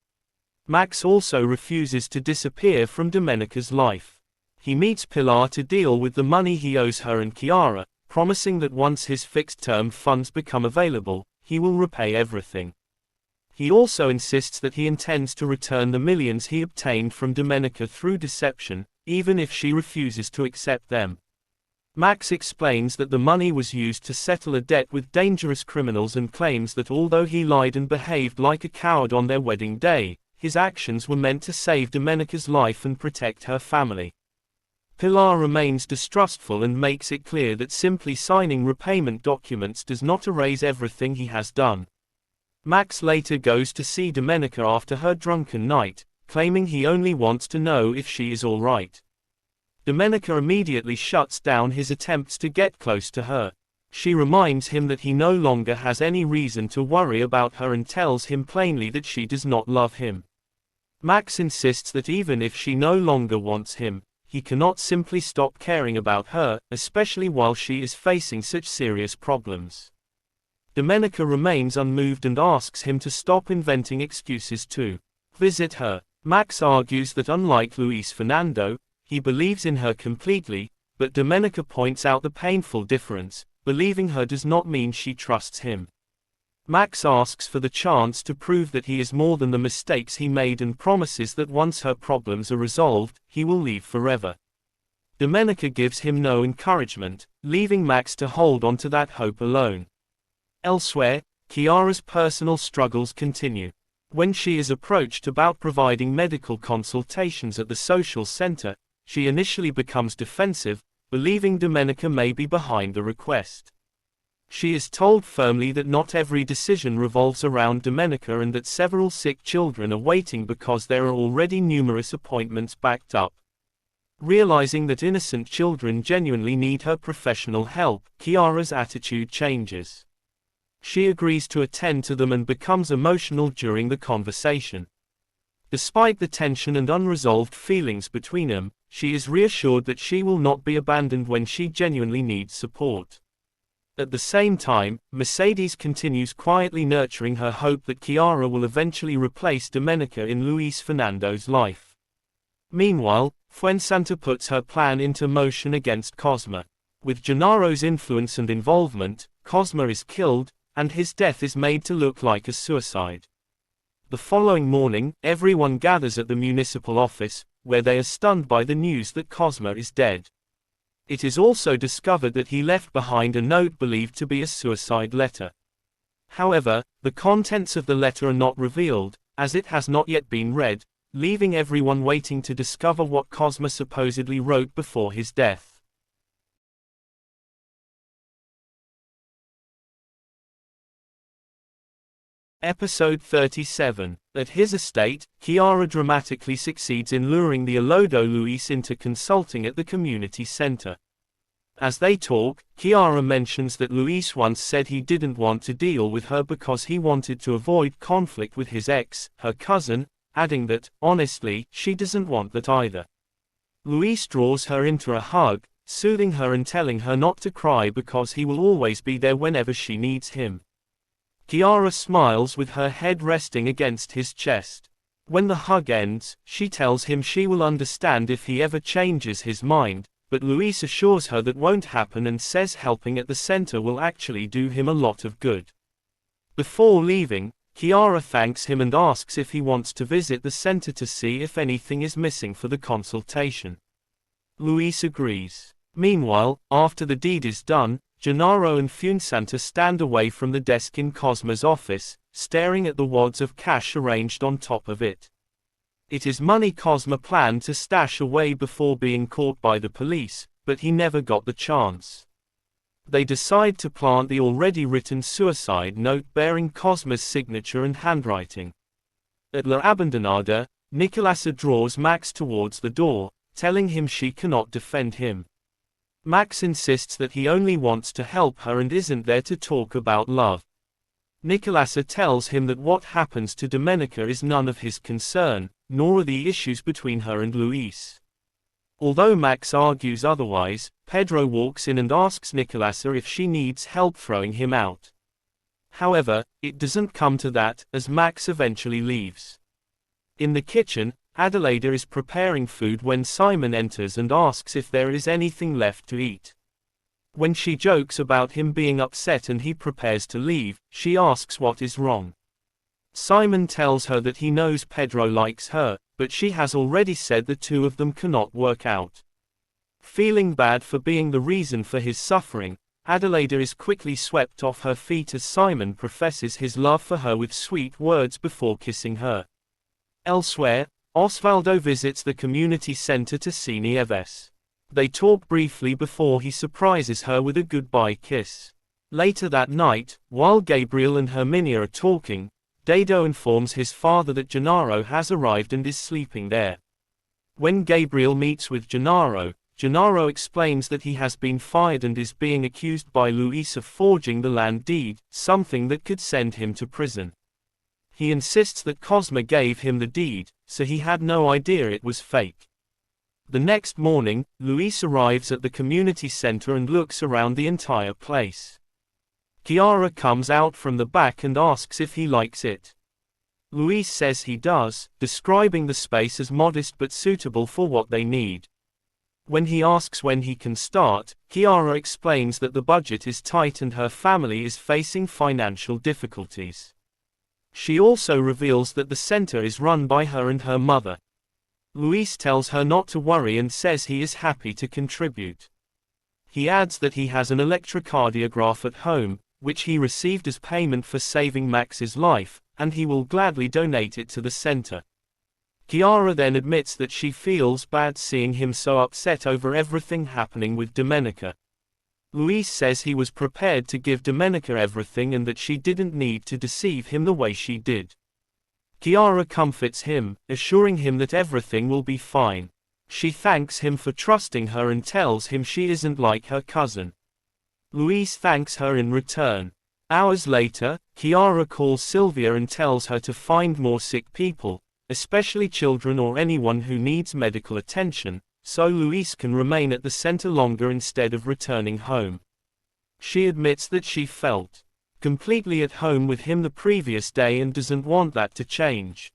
Max also refuses to disappear from Domenica's life. He meets Pilar to deal with the money he owes her and Chiara, promising that once his fixed-term funds become available, he will repay everything. He also insists that he intends to return the millions he obtained from Domenica through deception, even if she refuses to accept them. Max explains that the money was used to settle a debt with dangerous criminals and claims that although he lied and behaved like a coward on their wedding day, his actions were meant to save Domenica's life and protect her family. Pilar remains distrustful and makes it clear that simply signing repayment documents does not erase everything he has done. Max later goes to see Domenica after her drunken night, claiming he only wants to know if she is all right. Domenica immediately shuts down his attempts to get close to her. She reminds him that he no longer has any reason to worry about her and tells him plainly that she does not love him. Max insists that even if she no longer wants him, he cannot simply stop caring about her, especially while she is facing such serious problems. Domenica remains unmoved and asks him to stop inventing excuses to visit her. Max argues that unlike Luis Fernando, he believes in her completely, but Domenica points out the painful difference. Believing her does not mean she trusts him. Max asks for the chance to prove that he is more than the mistakes he made and promises that once her problems are resolved, he will leave forever. Domenica gives him no encouragement, leaving Max to hold on to that hope alone. Elsewhere, Chiara's personal struggles continue. When she is approached about providing medical consultations at the social center, she initially becomes defensive, believing Domenica may be behind the request. She is told firmly that not every decision revolves around Domenica and that several sick children are waiting because there are already numerous appointments backed up. Realizing that innocent children genuinely need her professional help, Chiara's attitude changes. She agrees to attend to them and becomes emotional during the conversation. Despite the tension and unresolved feelings between them, she is reassured that she will not be abandoned when she genuinely needs support. At the same time, Mercedes continues quietly nurturing her hope that Chiara will eventually replace Domenica in Luis Fernando's life. Meanwhile, Fuensanta puts her plan into motion against Cosma. With Gennaro's influence and involvement, Cosma is killed, and his death is made to look like a suicide. The following morning, everyone gathers at the municipal office, where they are stunned by the news that Cosma is dead. It is also discovered that he left behind a note believed to be a suicide letter. However, the contents of the letter are not revealed, as it has not yet been read, leaving everyone waiting to discover what Cosma supposedly wrote before his death. Episode 37. At his estate, Chiara dramatically succeeds in luring the Alodo Luis into consulting at the community center. As they talk, Chiara mentions that Luis once said he didn't want to deal with her because he wanted to avoid conflict with his ex, her cousin, adding that, honestly, she doesn't want that either. Luis draws her into a hug, soothing her and telling her not to cry because he will always be there whenever she needs him. Chiara smiles with her head resting against his chest. When the hug ends, she tells him she will understand if he ever changes his mind, but Luis assures her that won't happen and says helping at the center will actually do him a lot of good. Before leaving, Chiara thanks him and asks if he wants to visit the center to see if anything is missing for the consultation. Luis agrees. Meanwhile, after the deed is done, Gennaro and Fuensanta stand away from the desk in Cosma's office, staring at the wads of cash arranged on top of it. It is money Cosma planned to stash away before being caught by the police, but he never got the chance. They decide to plant the already written suicide note bearing Cosma's signature and handwriting. At La Abandonada, Nicolasa draws Max towards the door, telling him she cannot defend him. Max insists that he only wants to help her and isn't there to talk about love. Nicolasa tells him that what happens to Domenica is none of his concern, nor are the issues between her and Luis. Although Max argues otherwise, Pedro walks in and asks Nicolasa if she needs help throwing him out. However, it doesn't come to that, as Max eventually leaves. In the kitchen, Adelaida is preparing food when Simon enters and asks if there is anything left to eat. When she jokes about him being upset and he prepares to leave, she asks what is wrong. Simon tells her that he knows Pedro likes her, but she has already said the two of them cannot work out. Feeling bad for being the reason for his suffering, Adelaida is quickly swept off her feet as Simon professes his love for her with sweet words before kissing her. Elsewhere, Osvaldo visits the community center to see Nieves. They talk briefly before he surprises her with a goodbye kiss. Later that night, while Gabriel and Herminia are talking, Dado informs his father that Gennaro has arrived and is sleeping there. When Gabriel meets with Gennaro, Gennaro explains that he has been fired and is being accused by Luis of forging the land deed, something that could send him to prison. He insists that Cosma gave him the deed, so he had no idea it was fake. The next morning, Luis arrives at the community center and looks around the entire place. Chiara comes out from the back and asks if he likes it. Luis says he does, describing the space as modest but suitable for what they need. When he asks when he can start, Chiara explains that the budget is tight and her family is facing financial difficulties. She also reveals that the center is run by her and her mother. Luis tells her not to worry and says he is happy to contribute. He adds that he has an electrocardiograph at home, which he received as payment for saving Max's life, and he will gladly donate it to the center. Chiara then admits that she feels bad seeing him so upset over everything happening with Domenica. Luis says he was prepared to give Domenica everything and that she didn't need to deceive him the way she did. Chiara comforts him, assuring him that everything will be fine. She thanks him for trusting her and tells him she isn't like her cousin. Luis thanks her in return. Hours later, Chiara calls Sylvia and tells her to find more sick people, especially children or anyone who needs medical attention, so Luis can remain at the center longer instead of returning home. She admits that she felt completely at home with him the previous day and doesn't want that to change.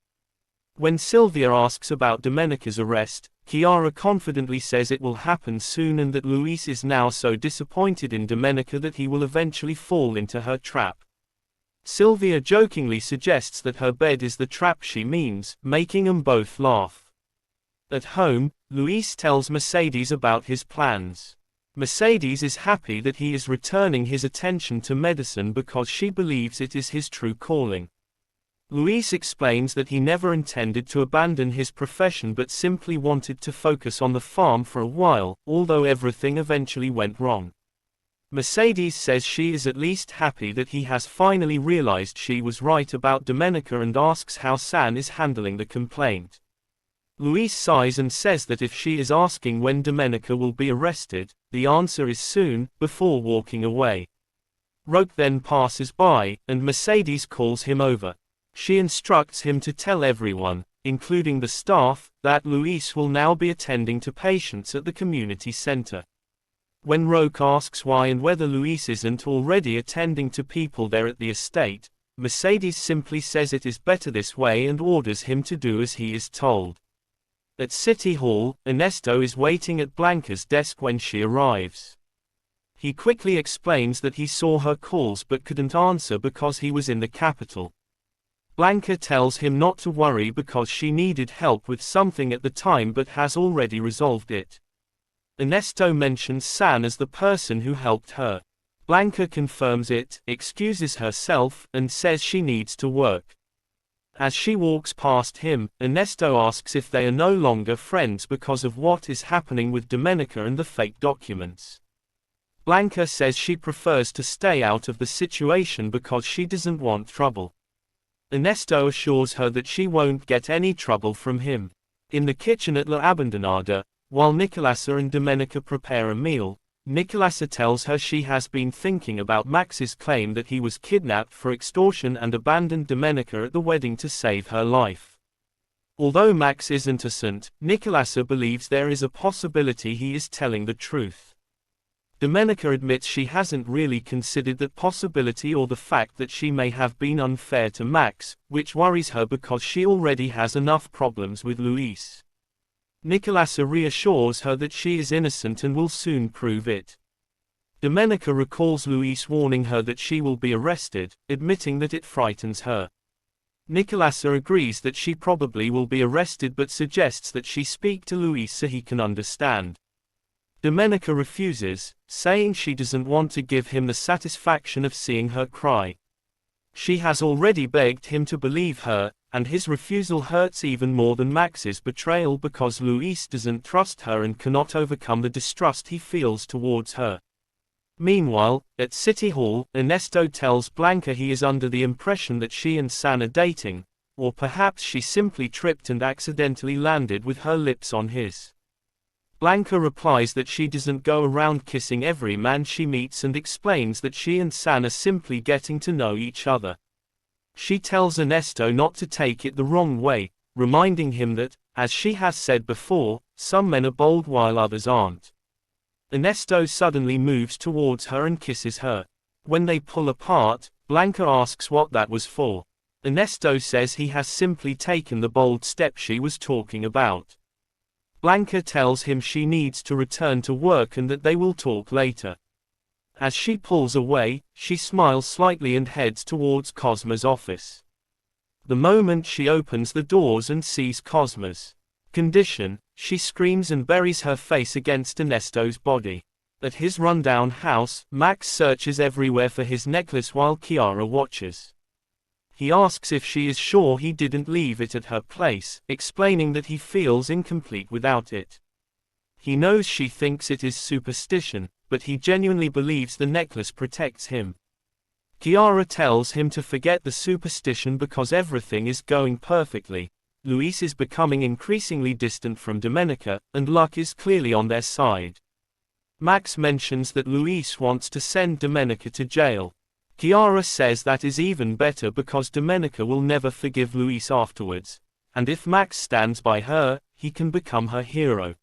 When Sylvia asks about Domenica's arrest, Chiara confidently says it will happen soon and that Luis is now so disappointed in Domenica that he will eventually fall into her trap. Sylvia jokingly suggests that her bed is the trap she means, making them both laugh. At home, Luis tells Mercedes about his plans. Mercedes is happy that he is returning his attention to medicine because she believes it is his true calling. Luis explains that he never intended to abandon his profession but simply wanted to focus on the farm for a while, although everything eventually went wrong. Mercedes says she is at least happy that he has finally realized she was right about Domenica and asks how San is handling the complaint. Luis sighs and says that if she is asking when Domenica will be arrested, the answer is soon, before walking away. Roque then passes by, and Mercedes calls him over. She instructs him to tell everyone, including the staff, that Luis will now be attending to patients at the community center. When Roque asks why and whether Luis isn't already attending to people there at the estate, Mercedes simply says it is better this way and orders him to do as he is told. At City Hall, Ernesto is waiting at Blanca's desk when she arrives. He quickly explains that he saw her calls but couldn't answer because he was in the capital. Blanca tells him not to worry because she needed help with something at the time but has already resolved it. Ernesto mentions San as the person who helped her. Blanca confirms it, excuses herself, and says she needs to work. As she walks past him, Ernesto asks if they are no longer friends because of what is happening with Domenica and the fake documents. Blanca says she prefers to stay out of the situation because she doesn't want trouble. Ernesto assures her that she won't get any trouble from him. In the kitchen at La Abandonada, while Nicolasa and Domenica prepare a meal, Nicolasa tells her she has been thinking about Max's claim that he was kidnapped for extortion and abandoned Domenica at the wedding to save her life. Although Max isn't innocent, Nicolasa believes there is a possibility he is telling the truth. Domenica admits she hasn't really considered that possibility or the fact that she may have been unfair to Max, which worries her because she already has enough problems with Luis. Nicolasa reassures her that she is innocent and will soon prove it. Domenica recalls Luis warning her that she will be arrested, admitting that it frightens her. Nicolasa agrees that she probably will be arrested but suggests that she speak to Luis so he can understand. Domenica refuses, saying she doesn't want to give him the satisfaction of seeing her cry. She has already begged him to believe her, and his refusal hurts even more than Max's betrayal because Luis doesn't trust her and cannot overcome the distrust he feels towards her. Meanwhile, at City Hall, Ernesto tells Blanca he is under the impression that she and San are dating, or perhaps she simply tripped and accidentally landed with her lips on his. Blanca replies that she doesn't go around kissing every man she meets and explains that she and San are simply getting to know each other. She tells Ernesto not to take it the wrong way, reminding him that, as she has said before, some men are bold while others aren't. Ernesto suddenly moves towards her and kisses her. When they pull apart, Blanca asks what that was for. Ernesto says he has simply taken the bold step she was talking about. Blanca tells him she needs to return to work and that they will talk later. As she pulls away, she smiles slightly and heads towards Cosmo's office. The moment she opens the doors and sees Cosmo's condition, she screams and buries her face against Ernesto's body. At his rundown house, Max searches everywhere for his necklace while Chiara watches. He asks if she is sure he didn't leave it at her place, explaining that he feels incomplete without it. He knows she thinks it is superstition, but he genuinely believes the necklace protects him. Chiara tells him to forget the superstition because everything is going perfectly. Luis is becoming increasingly distant from Domenica, and luck is clearly on their side. Max mentions that Luis wants to send Domenica to jail. Chiara says that is even better because Domenica will never forgive Luis afterwards, and if Max stands by her, he can become her hero.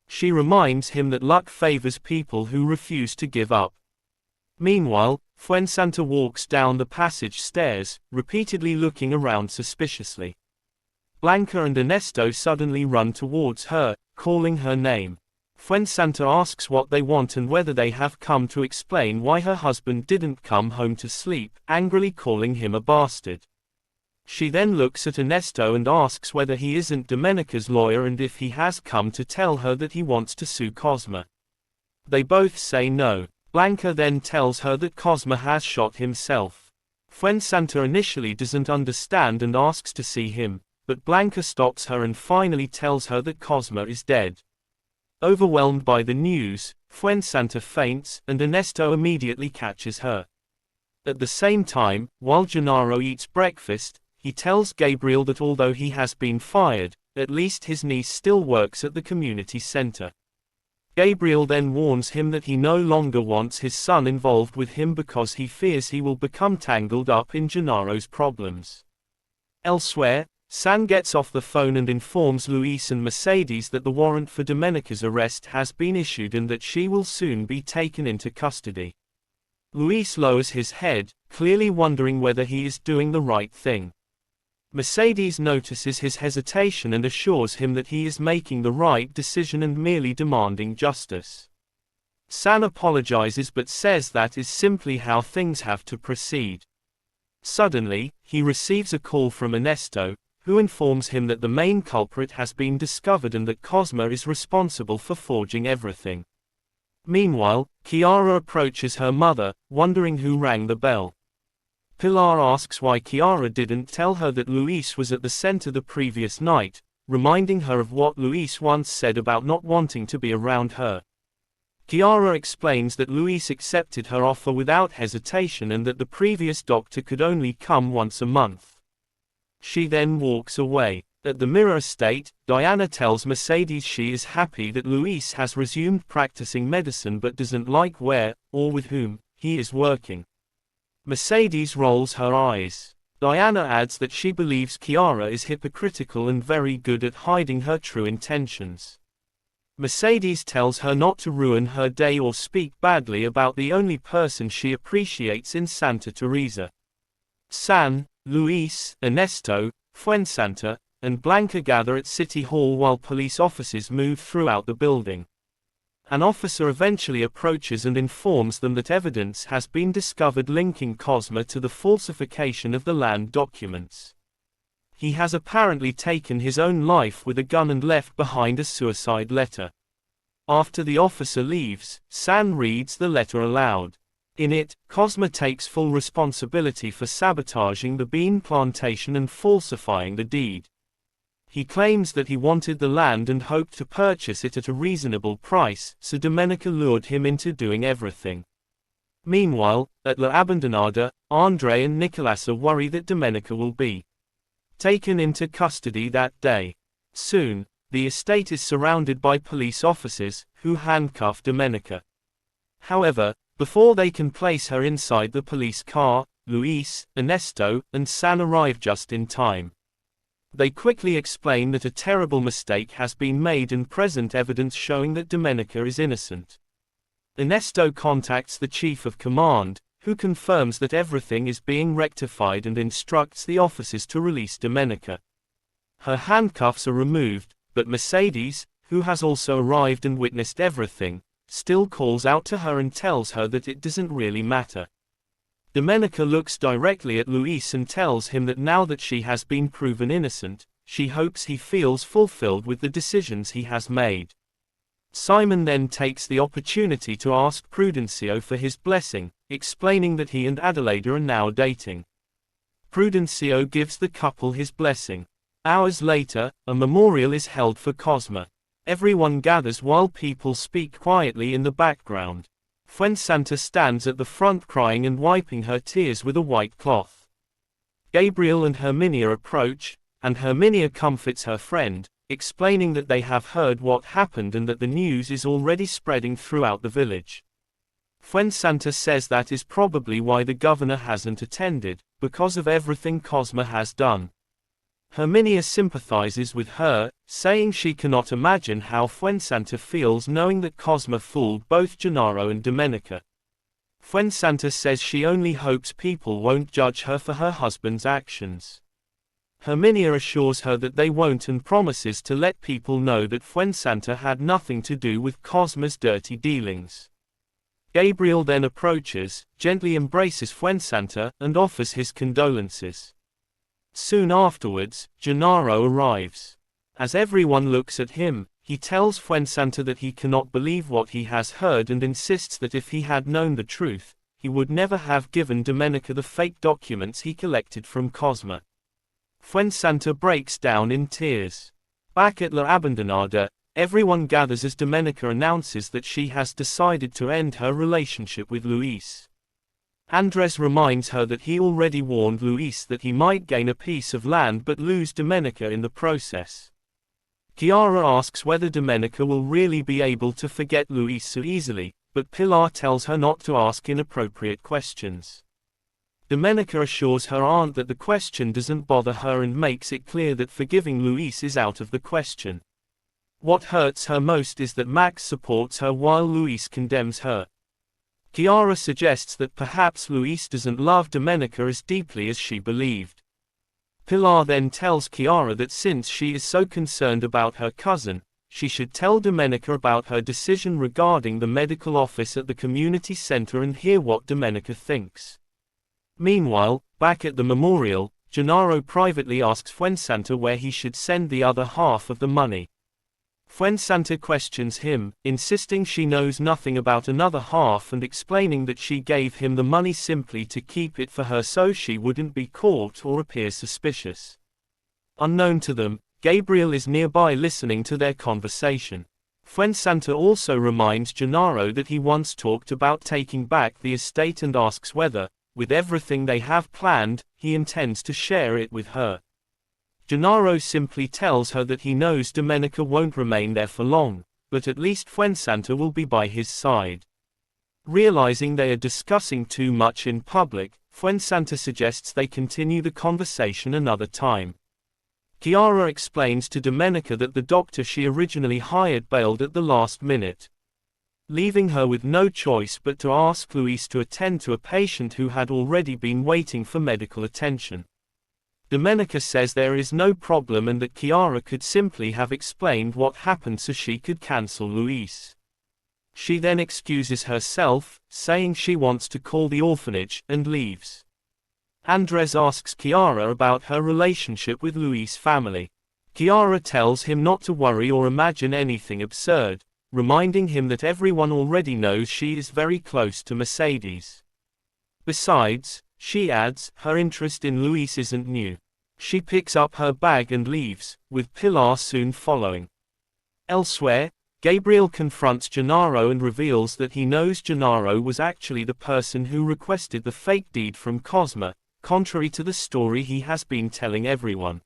She reminds him that luck favors people who refuse to give up. Meanwhile, Fuensanta walks down the passage stairs, repeatedly looking around suspiciously. Blanca and Ernesto suddenly run towards her, calling her name. Fuensanta asks what they want and whether they have come to explain why her husband didn't come home to sleep, angrily calling him a bastard. She then looks at Ernesto and asks whether he isn't Domenica's lawyer and if he has come to tell her that he wants to sue Cosmo. They both say no. Blanca then tells her that Cosmo has shot himself. Fuensanta initially doesn't understand and asks to see him, but Blanca stops her and finally tells her that Cosmo is dead. Overwhelmed by the news, Fuensanta faints, and Ernesto immediately catches her. At the same time, while Gennaro eats breakfast, he tells Gabriel that although he has been fired, at least his niece still works at the community center. Gabriel then warns him that he no longer wants his son involved with him because he fears he will become tangled up in Gennaro's problems. Elsewhere, San gets off the phone and informs Luis and Mercedes that the warrant for Domenica's arrest has been issued and that she will soon be taken into custody. Luis lowers his head, clearly wondering whether he is doing the right thing. Mercedes notices his hesitation and assures him that he is making the right decision and merely demanding justice. San apologizes but says that is simply how things have to proceed. Suddenly, he receives a call from Ernesto, who informs him that the main culprit has been discovered and that Cosmo is responsible for forging everything. Meanwhile, Chiara approaches her mother, wondering who rang the bell. Pilar asks why Chiara didn't tell her that Luis was at the center the previous night, reminding her of what Luis once said about not wanting to be around her. Chiara explains that Luis accepted her offer without hesitation and that the previous doctor could only come once a month. She then walks away. At the Mirror estate, Diana tells Mercedes she is happy that Luis has resumed practicing medicine but doesn't like where, or with whom, he is working. Mercedes rolls her eyes. Diana adds that she believes Chiara is hypocritical and very good at hiding her true intentions. Mercedes tells her not to ruin her day or speak badly about the only person she appreciates in Santa Teresa. San, Luis, Ernesto, Fuensanta, and Blanca gather at City Hall while police officers move throughout the building. An officer eventually approaches and informs them that evidence has been discovered linking Cosmo to the falsification of the land documents. He has apparently taken his own life with a gun and left behind a suicide letter. After the officer leaves, San reads the letter aloud. In it, Cosmo takes full responsibility for sabotaging the bean plantation and falsifying the deed. He claims that he wanted the land and hoped to purchase it at a reasonable price, so Domenica lured him into doing everything. Meanwhile, at La Abandonada, Andre and Nicolasa worry that Domenica will be taken into custody that day. Soon, the estate is surrounded by police officers, who handcuff Domenica. However, before they can place her inside the police car, Luis, Ernesto, and San arrive just in time. They quickly explain that a terrible mistake has been made and present evidence showing that Domenica is innocent. Ernesto contacts the chief of command, who confirms that everything is being rectified and instructs the officers to release Domenica. Her handcuffs are removed, but Mercedes, who has also arrived and witnessed everything, still calls out to her and tells her that it doesn't really matter. Domenica looks directly at Luis and tells him that now that she has been proven innocent, she hopes he feels fulfilled with the decisions he has made. Simon then takes the opportunity to ask Prudencio for his blessing, explaining that he and Adelaide are now dating. Prudencio gives the couple his blessing. Hours later, a memorial is held for Cosmo. Everyone gathers while people speak quietly in the background. Fuensanta stands at the front crying and wiping her tears with a white cloth. Gabriel and Herminia approach, and Herminia comforts her friend, explaining that they have heard what happened and that the news is already spreading throughout the village. Fuensanta says that is probably why the governor hasn't attended, because of everything Cosmo has done. Herminia sympathizes with her, saying she cannot imagine how Fuensanta feels knowing that Cosmo fooled both Gennaro and Domenica. Fuensanta says she only hopes people won't judge her for her husband's actions. Herminia assures her that they won't and promises to let people know that Fuensanta had nothing to do with Cosmo's dirty dealings. Gabriel then approaches, gently embraces Fuensanta, and offers his condolences. Soon afterwards, Gennaro arrives. As everyone looks at him, he tells Fuensanta that he cannot believe what he has heard and insists that if he had known the truth, he would never have given Domenica the fake documents he collected from Cosmo. Fuensanta breaks down in tears. Back at La Abandonada, everyone gathers as Domenica announces that she has decided to end her relationship with Luis. Andres reminds her that he already warned Luis that he might gain a piece of land but lose Domenica in the process. Chiara asks whether Domenica will really be able to forget Luis so easily, but Pilar tells her not to ask inappropriate questions. Domenica assures her aunt that the question doesn't bother her and makes it clear that forgiving Luis is out of the question. What hurts her most is that Max supports her while Luis condemns her. Chiara suggests that perhaps Luis doesn't love Domenica as deeply as she believed. Pilar then tells Chiara that since she is so concerned about her cousin, she should tell Domenica about her decision regarding the medical office at the community center and hear what Domenica thinks. Meanwhile, back at the memorial, Gennaro privately asks Fuensanta where he should send the other half of the money. Fuensanta questions him, insisting she knows nothing about another half and explaining that she gave him the money simply to keep it for her so she wouldn't be caught or appear suspicious. Unknown to them, Gabriel is nearby listening to their conversation. Fuensanta also reminds Gennaro that he once talked about taking back the estate and asks whether, with everything they have planned, he intends to share it with her. Gennaro simply tells her that he knows Domenica won't remain there for long, but at least Fuensanta will be by his side. Realizing they are discussing too much in public, Fuensanta suggests they continue the conversation another time. Chiara explains to Domenica that the doctor she originally hired bailed at the last minute, leaving her with no choice but to ask Luis to attend to a patient who had already been waiting for medical attention. Domenica says there is no problem and that Chiara could simply have explained what happened so she could cancel Luis. She then excuses herself, saying she wants to call the orphanage, and leaves. Andres asks Chiara about her relationship with Luis' family. Chiara tells him not to worry or imagine anything absurd, reminding him that everyone already knows she is very close to Mercedes. Besides, she adds, her interest in Luis isn't new. She picks up her bag and leaves, with Pilar soon following. Elsewhere, Gabriel confronts Gennaro and reveals that he knows Gennaro was actually the person who requested the fake deed from Cosma, contrary to the story he has been telling everyone.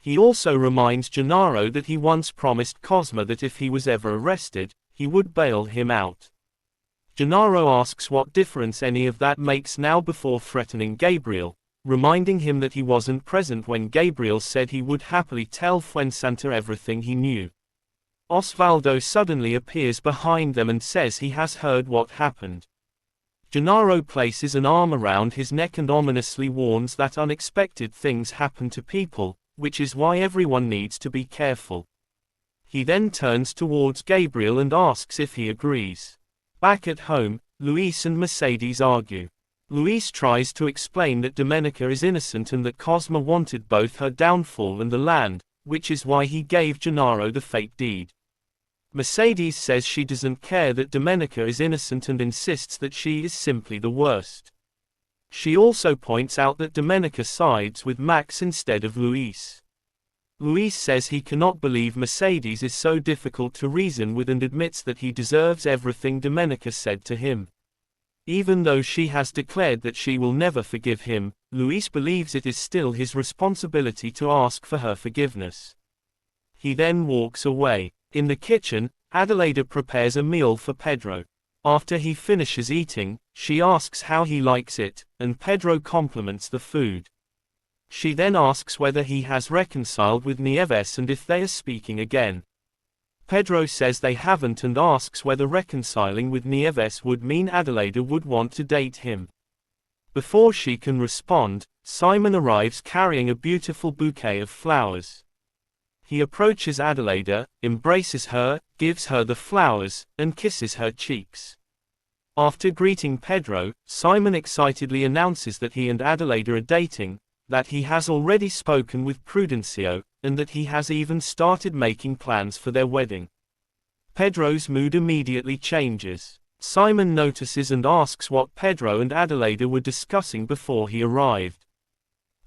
He also reminds Gennaro that he once promised Cosma that if he was ever arrested, he would bail him out. Gennaro asks what difference any of that makes now before threatening Gabriel, reminding him that he wasn't present when Gabriel said he would happily tell Fuensanta everything he knew. Osvaldo suddenly appears behind them and says he has heard what happened. Gennaro places an arm around his neck and ominously warns that unexpected things happen to people, which is why everyone needs to be careful. He then turns towards Gabriel and asks if he agrees. Back at home, Luis and Mercedes argue. Luis tries to explain that Domenica is innocent and that Cosma wanted both her downfall and the land, which is why he gave Gennaro the fake deed. Mercedes says she doesn't care that Domenica is innocent and insists that she is simply the worst. She also points out that Domenica sides with Max instead of Luis. Luis says he cannot believe Mercedes is so difficult to reason with and admits that he deserves everything Domenica said to him. Even though she has declared that she will never forgive him, Luis believes it is still his responsibility to ask for her forgiveness. He then walks away. In the kitchen, Adelaida prepares a meal for Pedro. After he finishes eating, she asks how he likes it, and Pedro compliments the food. She then asks whether he has reconciled with Nieves and if they are speaking again. Pedro says they haven't and asks whether reconciling with Nieves would mean Adelaida would want to date him. Before she can respond, Simon arrives carrying a beautiful bouquet of flowers. He approaches Adelaida, embraces her, gives her the flowers, and kisses her cheeks. After greeting Pedro, Simon excitedly announces that he and Adelaida are dating, that he has already spoken with Prudencio, and that he has even started making plans for their wedding. Pedro's mood immediately changes. Simon notices and asks what Pedro and Adelaida were discussing before he arrived.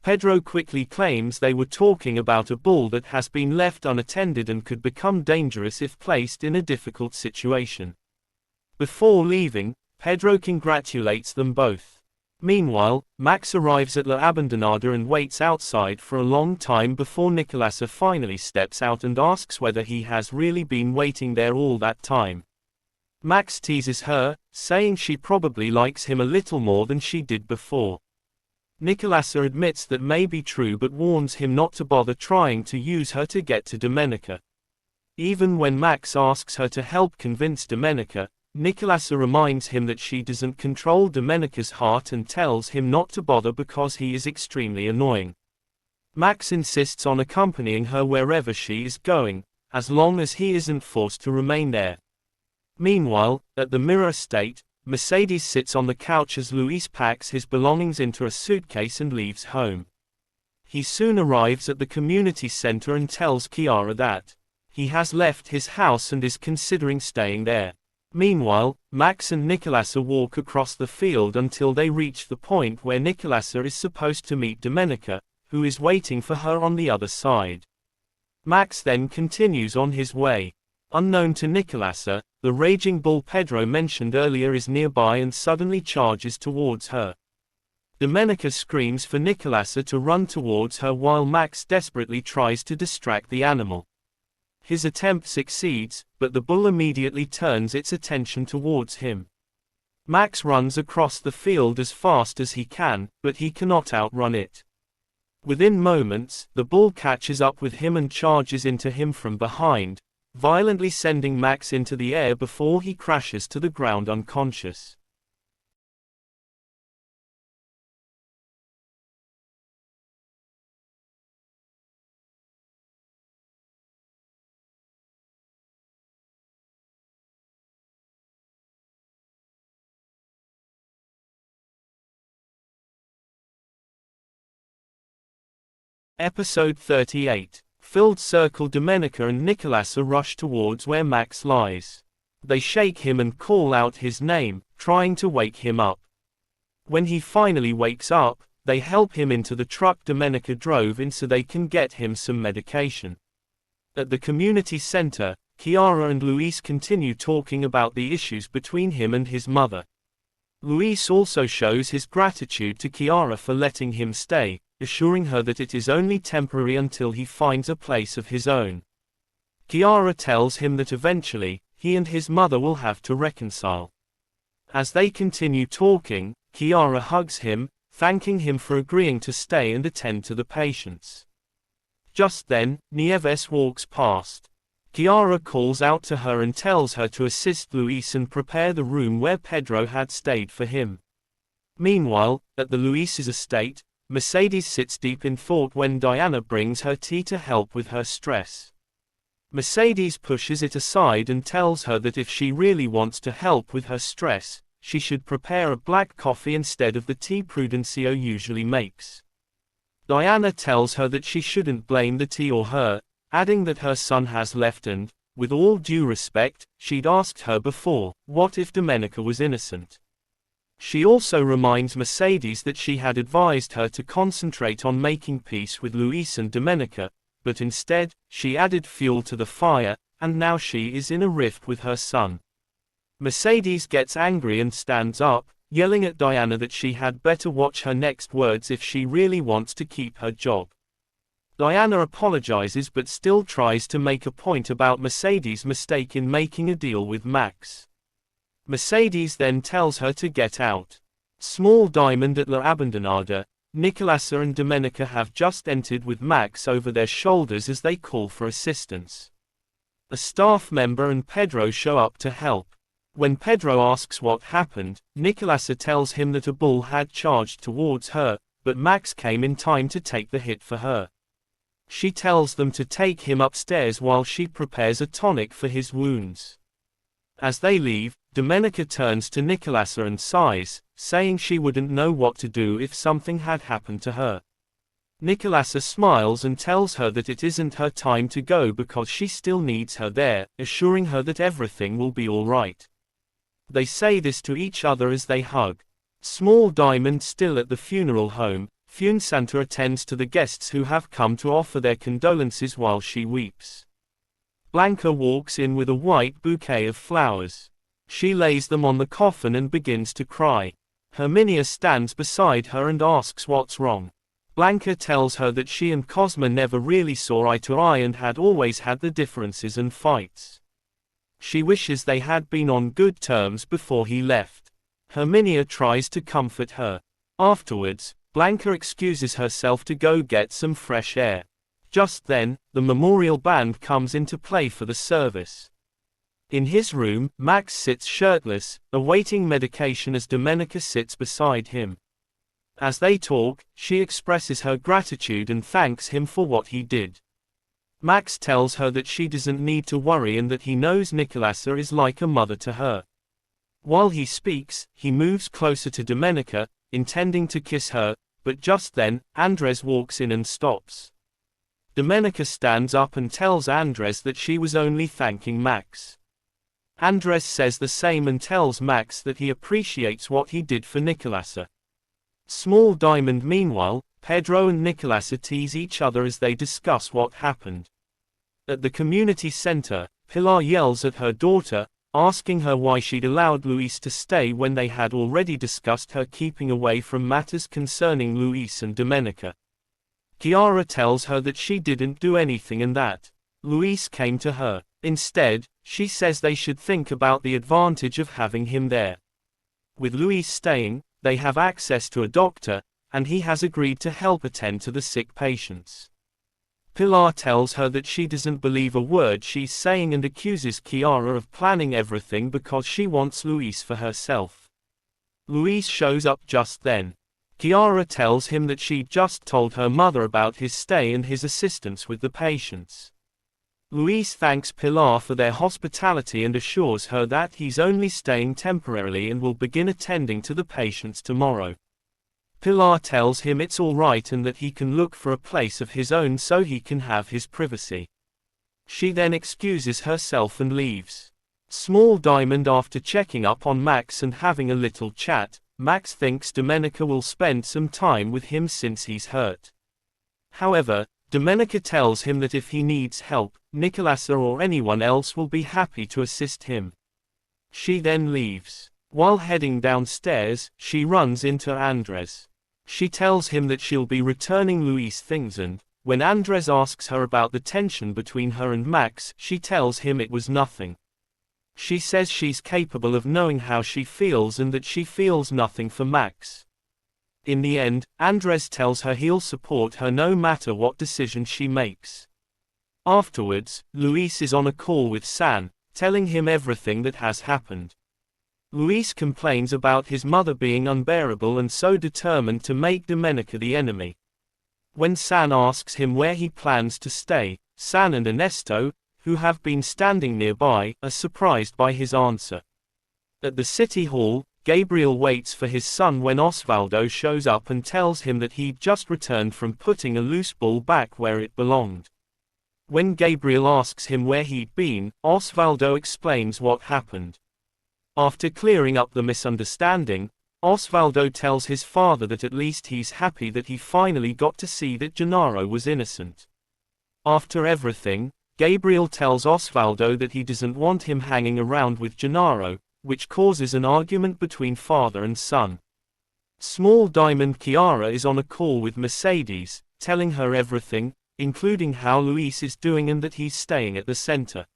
Pedro quickly claims they were talking about a bull that has been left unattended and could become dangerous if placed in a difficult situation. Before leaving, Pedro congratulates them both. Meanwhile, Max arrives at La Abandonada and waits outside for a long time before Nicolasa finally steps out and asks whether he has really been waiting there all that time. Max teases her, saying she probably likes him a little more than she did before. Nicolasa admits that may be true but warns him not to bother trying to use her to get to Domenica. Even when Max asks her to help convince Domenica, Nicolasa reminds him that she doesn't control Domenica's heart and tells him not to bother because he is extremely annoying. Max insists on accompanying her wherever she is going, as long as he isn't forced to remain there. Meanwhile, at the Mirror estate, Mercedes sits on the couch as Luis packs his belongings into a suitcase and leaves home. He soon arrives at the community center and tells Chiara that he has left his house and is considering staying there. Meanwhile, Max and Nicolasa walk across the field until they reach the point where Nicolasa is supposed to meet Domenica, who is waiting for her on the other side. Max then continues on his way. Unknown to Nicolasa, the raging bull Pedro mentioned earlier is nearby and suddenly charges towards her. Domenica screams for Nicolasa to run towards her while Max desperately tries to distract the animal. His attempt succeeds, but the bull immediately turns its attention towards him. Max runs across the field as fast as he can, but he cannot outrun it. Within moments, the bull catches up with him and charges into him from behind, violently sending Max into the air before he crashes to the ground unconscious. Episode 38. Filled circle. Domenica and Nicolasa rush towards where Max lies. They shake him and call out his name, trying to wake him up. When he finally wakes up, they help him into the truck Domenica drove in so they can get him some medication. At the community center, Chiara and Luis continue talking about the issues between him and his mother. Luis also shows his gratitude to Chiara for letting him stay, assuring her that it is only temporary until he finds a place of his own. Chiara tells him that eventually, he and his mother will have to reconcile. As they continue talking, Chiara hugs him, thanking him for agreeing to stay and attend to the patients. Just then, Nieves walks past. Chiara calls out to her and tells her to assist Luis and prepare the room where Pedro had stayed for him. Meanwhile, at the Luis's estate, Mercedes sits deep in thought when Diana brings her tea to help with her stress. Mercedes pushes it aside and tells her that if she really wants to help with her stress, she should prepare a black coffee instead of the tea Prudencio usually makes. Diana tells her that she shouldn't blame the tea or her, adding that her son has left and, with all due respect, she'd asked her before, what if Domenica was innocent? She also reminds Mercedes that she had advised her to concentrate on making peace with Luis and Domenica, but instead, she added fuel to the fire, and now she is in a rift with her son. Mercedes gets angry and stands up, yelling at Diana that she had better watch her next words if she really wants to keep her job. Diana apologizes but still tries to make a point about Mercedes' mistake in making a deal with Max. Mercedes then tells her to get out. Small Diamond at La Abandonada, Nicolasa and Domenica have just entered with Max over their shoulders as they call for assistance. A staff member and Pedro show up to help. When Pedro asks what happened, Nicolasa tells him that a bull had charged towards her, but Max came in time to take the hit for her. She tells them to take him upstairs while she prepares a tonic for his wounds. As they leave, Domenica turns to Nicolasa and sighs, saying she wouldn't know what to do if something had happened to her. Nicolasa smiles and tells her that it isn't her time to go because she still needs her there, assuring her that everything will be all right. They say this to each other as they hug. Small Diamond still at the funeral home, Fuensanta attends to the guests who have come to offer their condolences while she weeps. Blanca walks in with a white bouquet of flowers. She lays them on the coffin and begins to cry. Herminia stands beside her and asks what's wrong. Blanca tells her that she and Cosmo never really saw eye to eye and had always had the differences and fights. She wishes they had been on good terms before he left. Herminia tries to comfort her. Afterwards, Blanca excuses herself to go get some fresh air. Just then, the memorial band comes into play for the service. In his room, Max sits shirtless, awaiting medication as Domenica sits beside him. As they talk, she expresses her gratitude and thanks him for what he did. Max tells her that she doesn't need to worry and that he knows Nicolasa is like a mother to her. While he speaks, he moves closer to Domenica, intending to kiss her, but just then, Andres walks in and stops. Domenica stands up and tells Andres that she was only thanking Max. Andres says the same and tells Max that he appreciates what he did for Nicolasa. Small Diamond meanwhile, Pedro and Nicolasa tease each other as they discuss what happened. At the community center, Pilar yells at her daughter, asking her why she'd allowed Luis to stay when they had already discussed her keeping away from matters concerning Luis and Domenica. Chiara tells her that she didn't do anything and that Luis came to her. Instead, she says they should think about the advantage of having him there. With Luis staying, they have access to a doctor, and he has agreed to help attend to the sick patients. Pilar tells her that she doesn't believe a word she's saying and accuses Chiara of planning everything because she wants Luis for herself. Luis shows up just then. Chiara tells him that she'd just told her mother about his stay and his assistance with the patients. Luis thanks Pilar for their hospitality and assures her that he's only staying temporarily and will begin attending to the patients tomorrow. Pilar tells him it's all right and that he can look for a place of his own so he can have his privacy. She then excuses herself and leaves. Small Diamond, after checking up on Max and having a little chat, Max thinks Domenica will spend some time with him since he's hurt. However, Domenica tells him that if he needs help, Nicolasa or anyone else will be happy to assist him. She then leaves. While heading downstairs, she runs into Andres. She tells him that she'll be returning Luis things, and when Andres asks her about the tension between her and Max, she tells him it was nothing. She says she's capable of knowing how she feels and that she feels nothing for Max. In the end, Andres tells her he'll support her no matter what decision she makes. Afterwards, Luis is on a call with San, telling him everything that has happened. Luis complains about his mother being unbearable and so determined to make Domenica the enemy. When San asks him where he plans to stay, San and Ernesto, who have been standing nearby, are surprised by his answer. At the city hall, Gabriel waits for his son when Osvaldo shows up and tells him that he'd just returned from putting a loose ball back where it belonged. When Gabriel asks him where he'd been, Osvaldo explains what happened. After clearing up the misunderstanding, Osvaldo tells his father that at least he's happy that he finally got to see that Gennaro was innocent. After everything, Gabriel tells Osvaldo that he doesn't want him hanging around with Gennaro, which causes an argument between father and son. Small Diamond Chiara is on a call with Mercedes, telling her everything, including how Luis is doing and that he's staying at the center.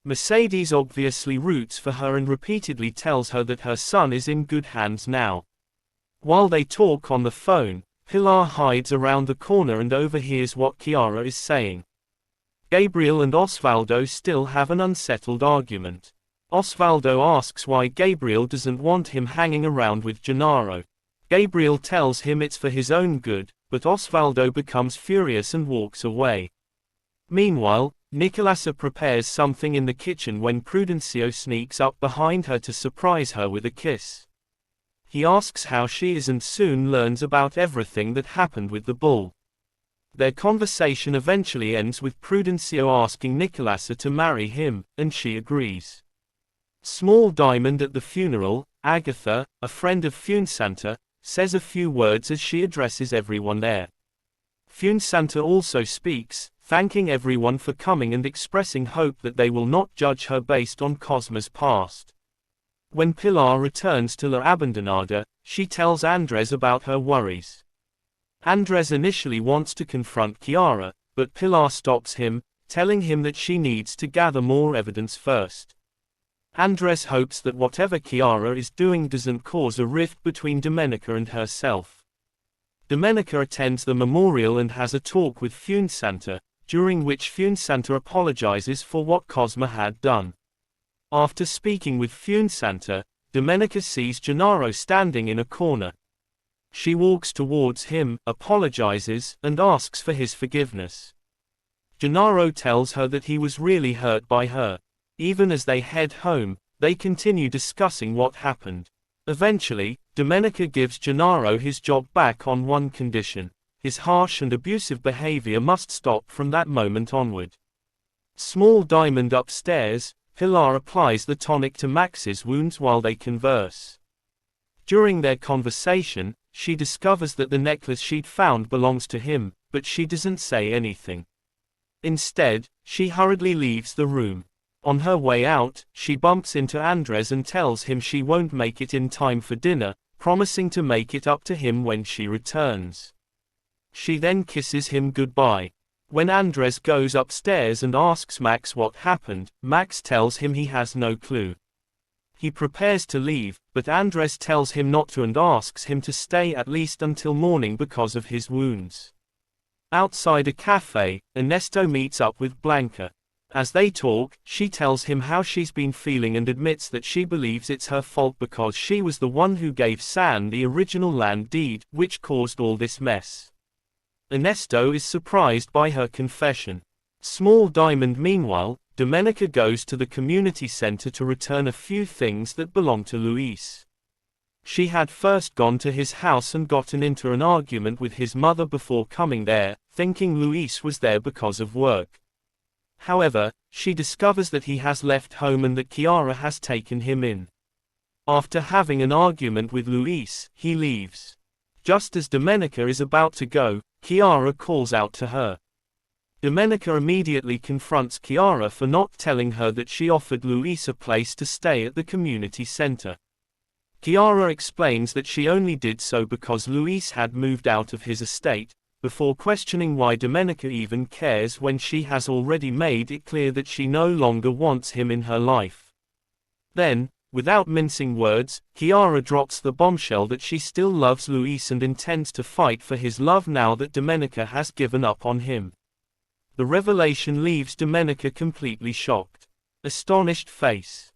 Mercedes obviously roots for her and repeatedly tells her that her son is in good hands now. While they talk on the phone, Pilar hides around the corner and overhears what Chiara is saying. Gabriel and Osvaldo still have an unsettled argument. Osvaldo asks why Gabriel doesn't want him hanging around with Gennaro. Gabriel tells him it's for his own good, but Osvaldo becomes furious and walks away. Meanwhile, Nicolasa prepares something in the kitchen when Prudencio sneaks up behind her to surprise her with a kiss. He asks how she is and soon learns about everything that happened with the bull. Their conversation eventually ends with Prudencio asking Nicolasa to marry him, and she agrees. Small Diamond at the funeral, Agatha, a friend of Fuensanta, says a few words as she addresses everyone there. Fuensanta also speaks, thanking everyone for coming and expressing hope that they will not judge her based on Cosma's past. When Pilar returns to La Abandonada, she tells Andres about her worries. Andres initially wants to confront Chiara, but Pilar stops him, telling him that she needs to gather more evidence first. Andres hopes that whatever Chiara is doing doesn't cause a rift between Domenica and herself. Domenica attends the memorial and has a talk with Fuensanta, during which Fuensanta apologizes for what Cosma had done. After speaking with Fuensanta, Domenica sees Gennaro standing in a corner. She walks towards him, apologizes, and asks for his forgiveness. Gennaro tells her that he was really hurt by her. Even as they head home, they continue discussing what happened. Eventually, Domenica gives Gennaro his job back on one condition: his harsh and abusive behavior must stop from that moment onward. Small Diamond upstairs, Pilar applies the tonic to Max's wounds while they converse. During their conversation, she discovers that the necklace she'd found belongs to him, but she doesn't say anything. Instead, she hurriedly leaves the room. On her way out, she bumps into Andres and tells him she won't make it in time for dinner, promising to make it up to him when she returns. She then kisses him goodbye. When Andres goes upstairs and asks Max what happened, Max tells him he has no clue. He prepares to leave, but Andres tells him not to and asks him to stay at least until morning because of his wounds. Outside a cafe, Ernesto meets up with Blanca. As they talk, she tells him how she's been feeling and admits that she believes it's her fault because she was the one who gave San the original land deed, which caused all this mess. Ernesto is surprised by her confession. Small Diamond meanwhile, Domenica goes to the community center to return a few things that belong to Luis. She had first gone to his house and gotten into an argument with his mother before coming there, thinking Luis was there because of work. However, she discovers that he has left home and that Chiara has taken him in. After having an argument with Luis, he leaves. Just as Domenica is about to go, Chiara calls out to her. Domenica immediately confronts Chiara for not telling her that she offered Luis a place to stay at the community center. Chiara explains that she only did so because Luis had moved out of his estate, before questioning why Domenica even cares when she has already made it clear that she no longer wants him in her life. Then, without mincing words, Chiara drops the bombshell that she still loves Luis and intends to fight for his love now that Domenica has given up on him. The revelation leaves Domenica completely shocked. Astonished face.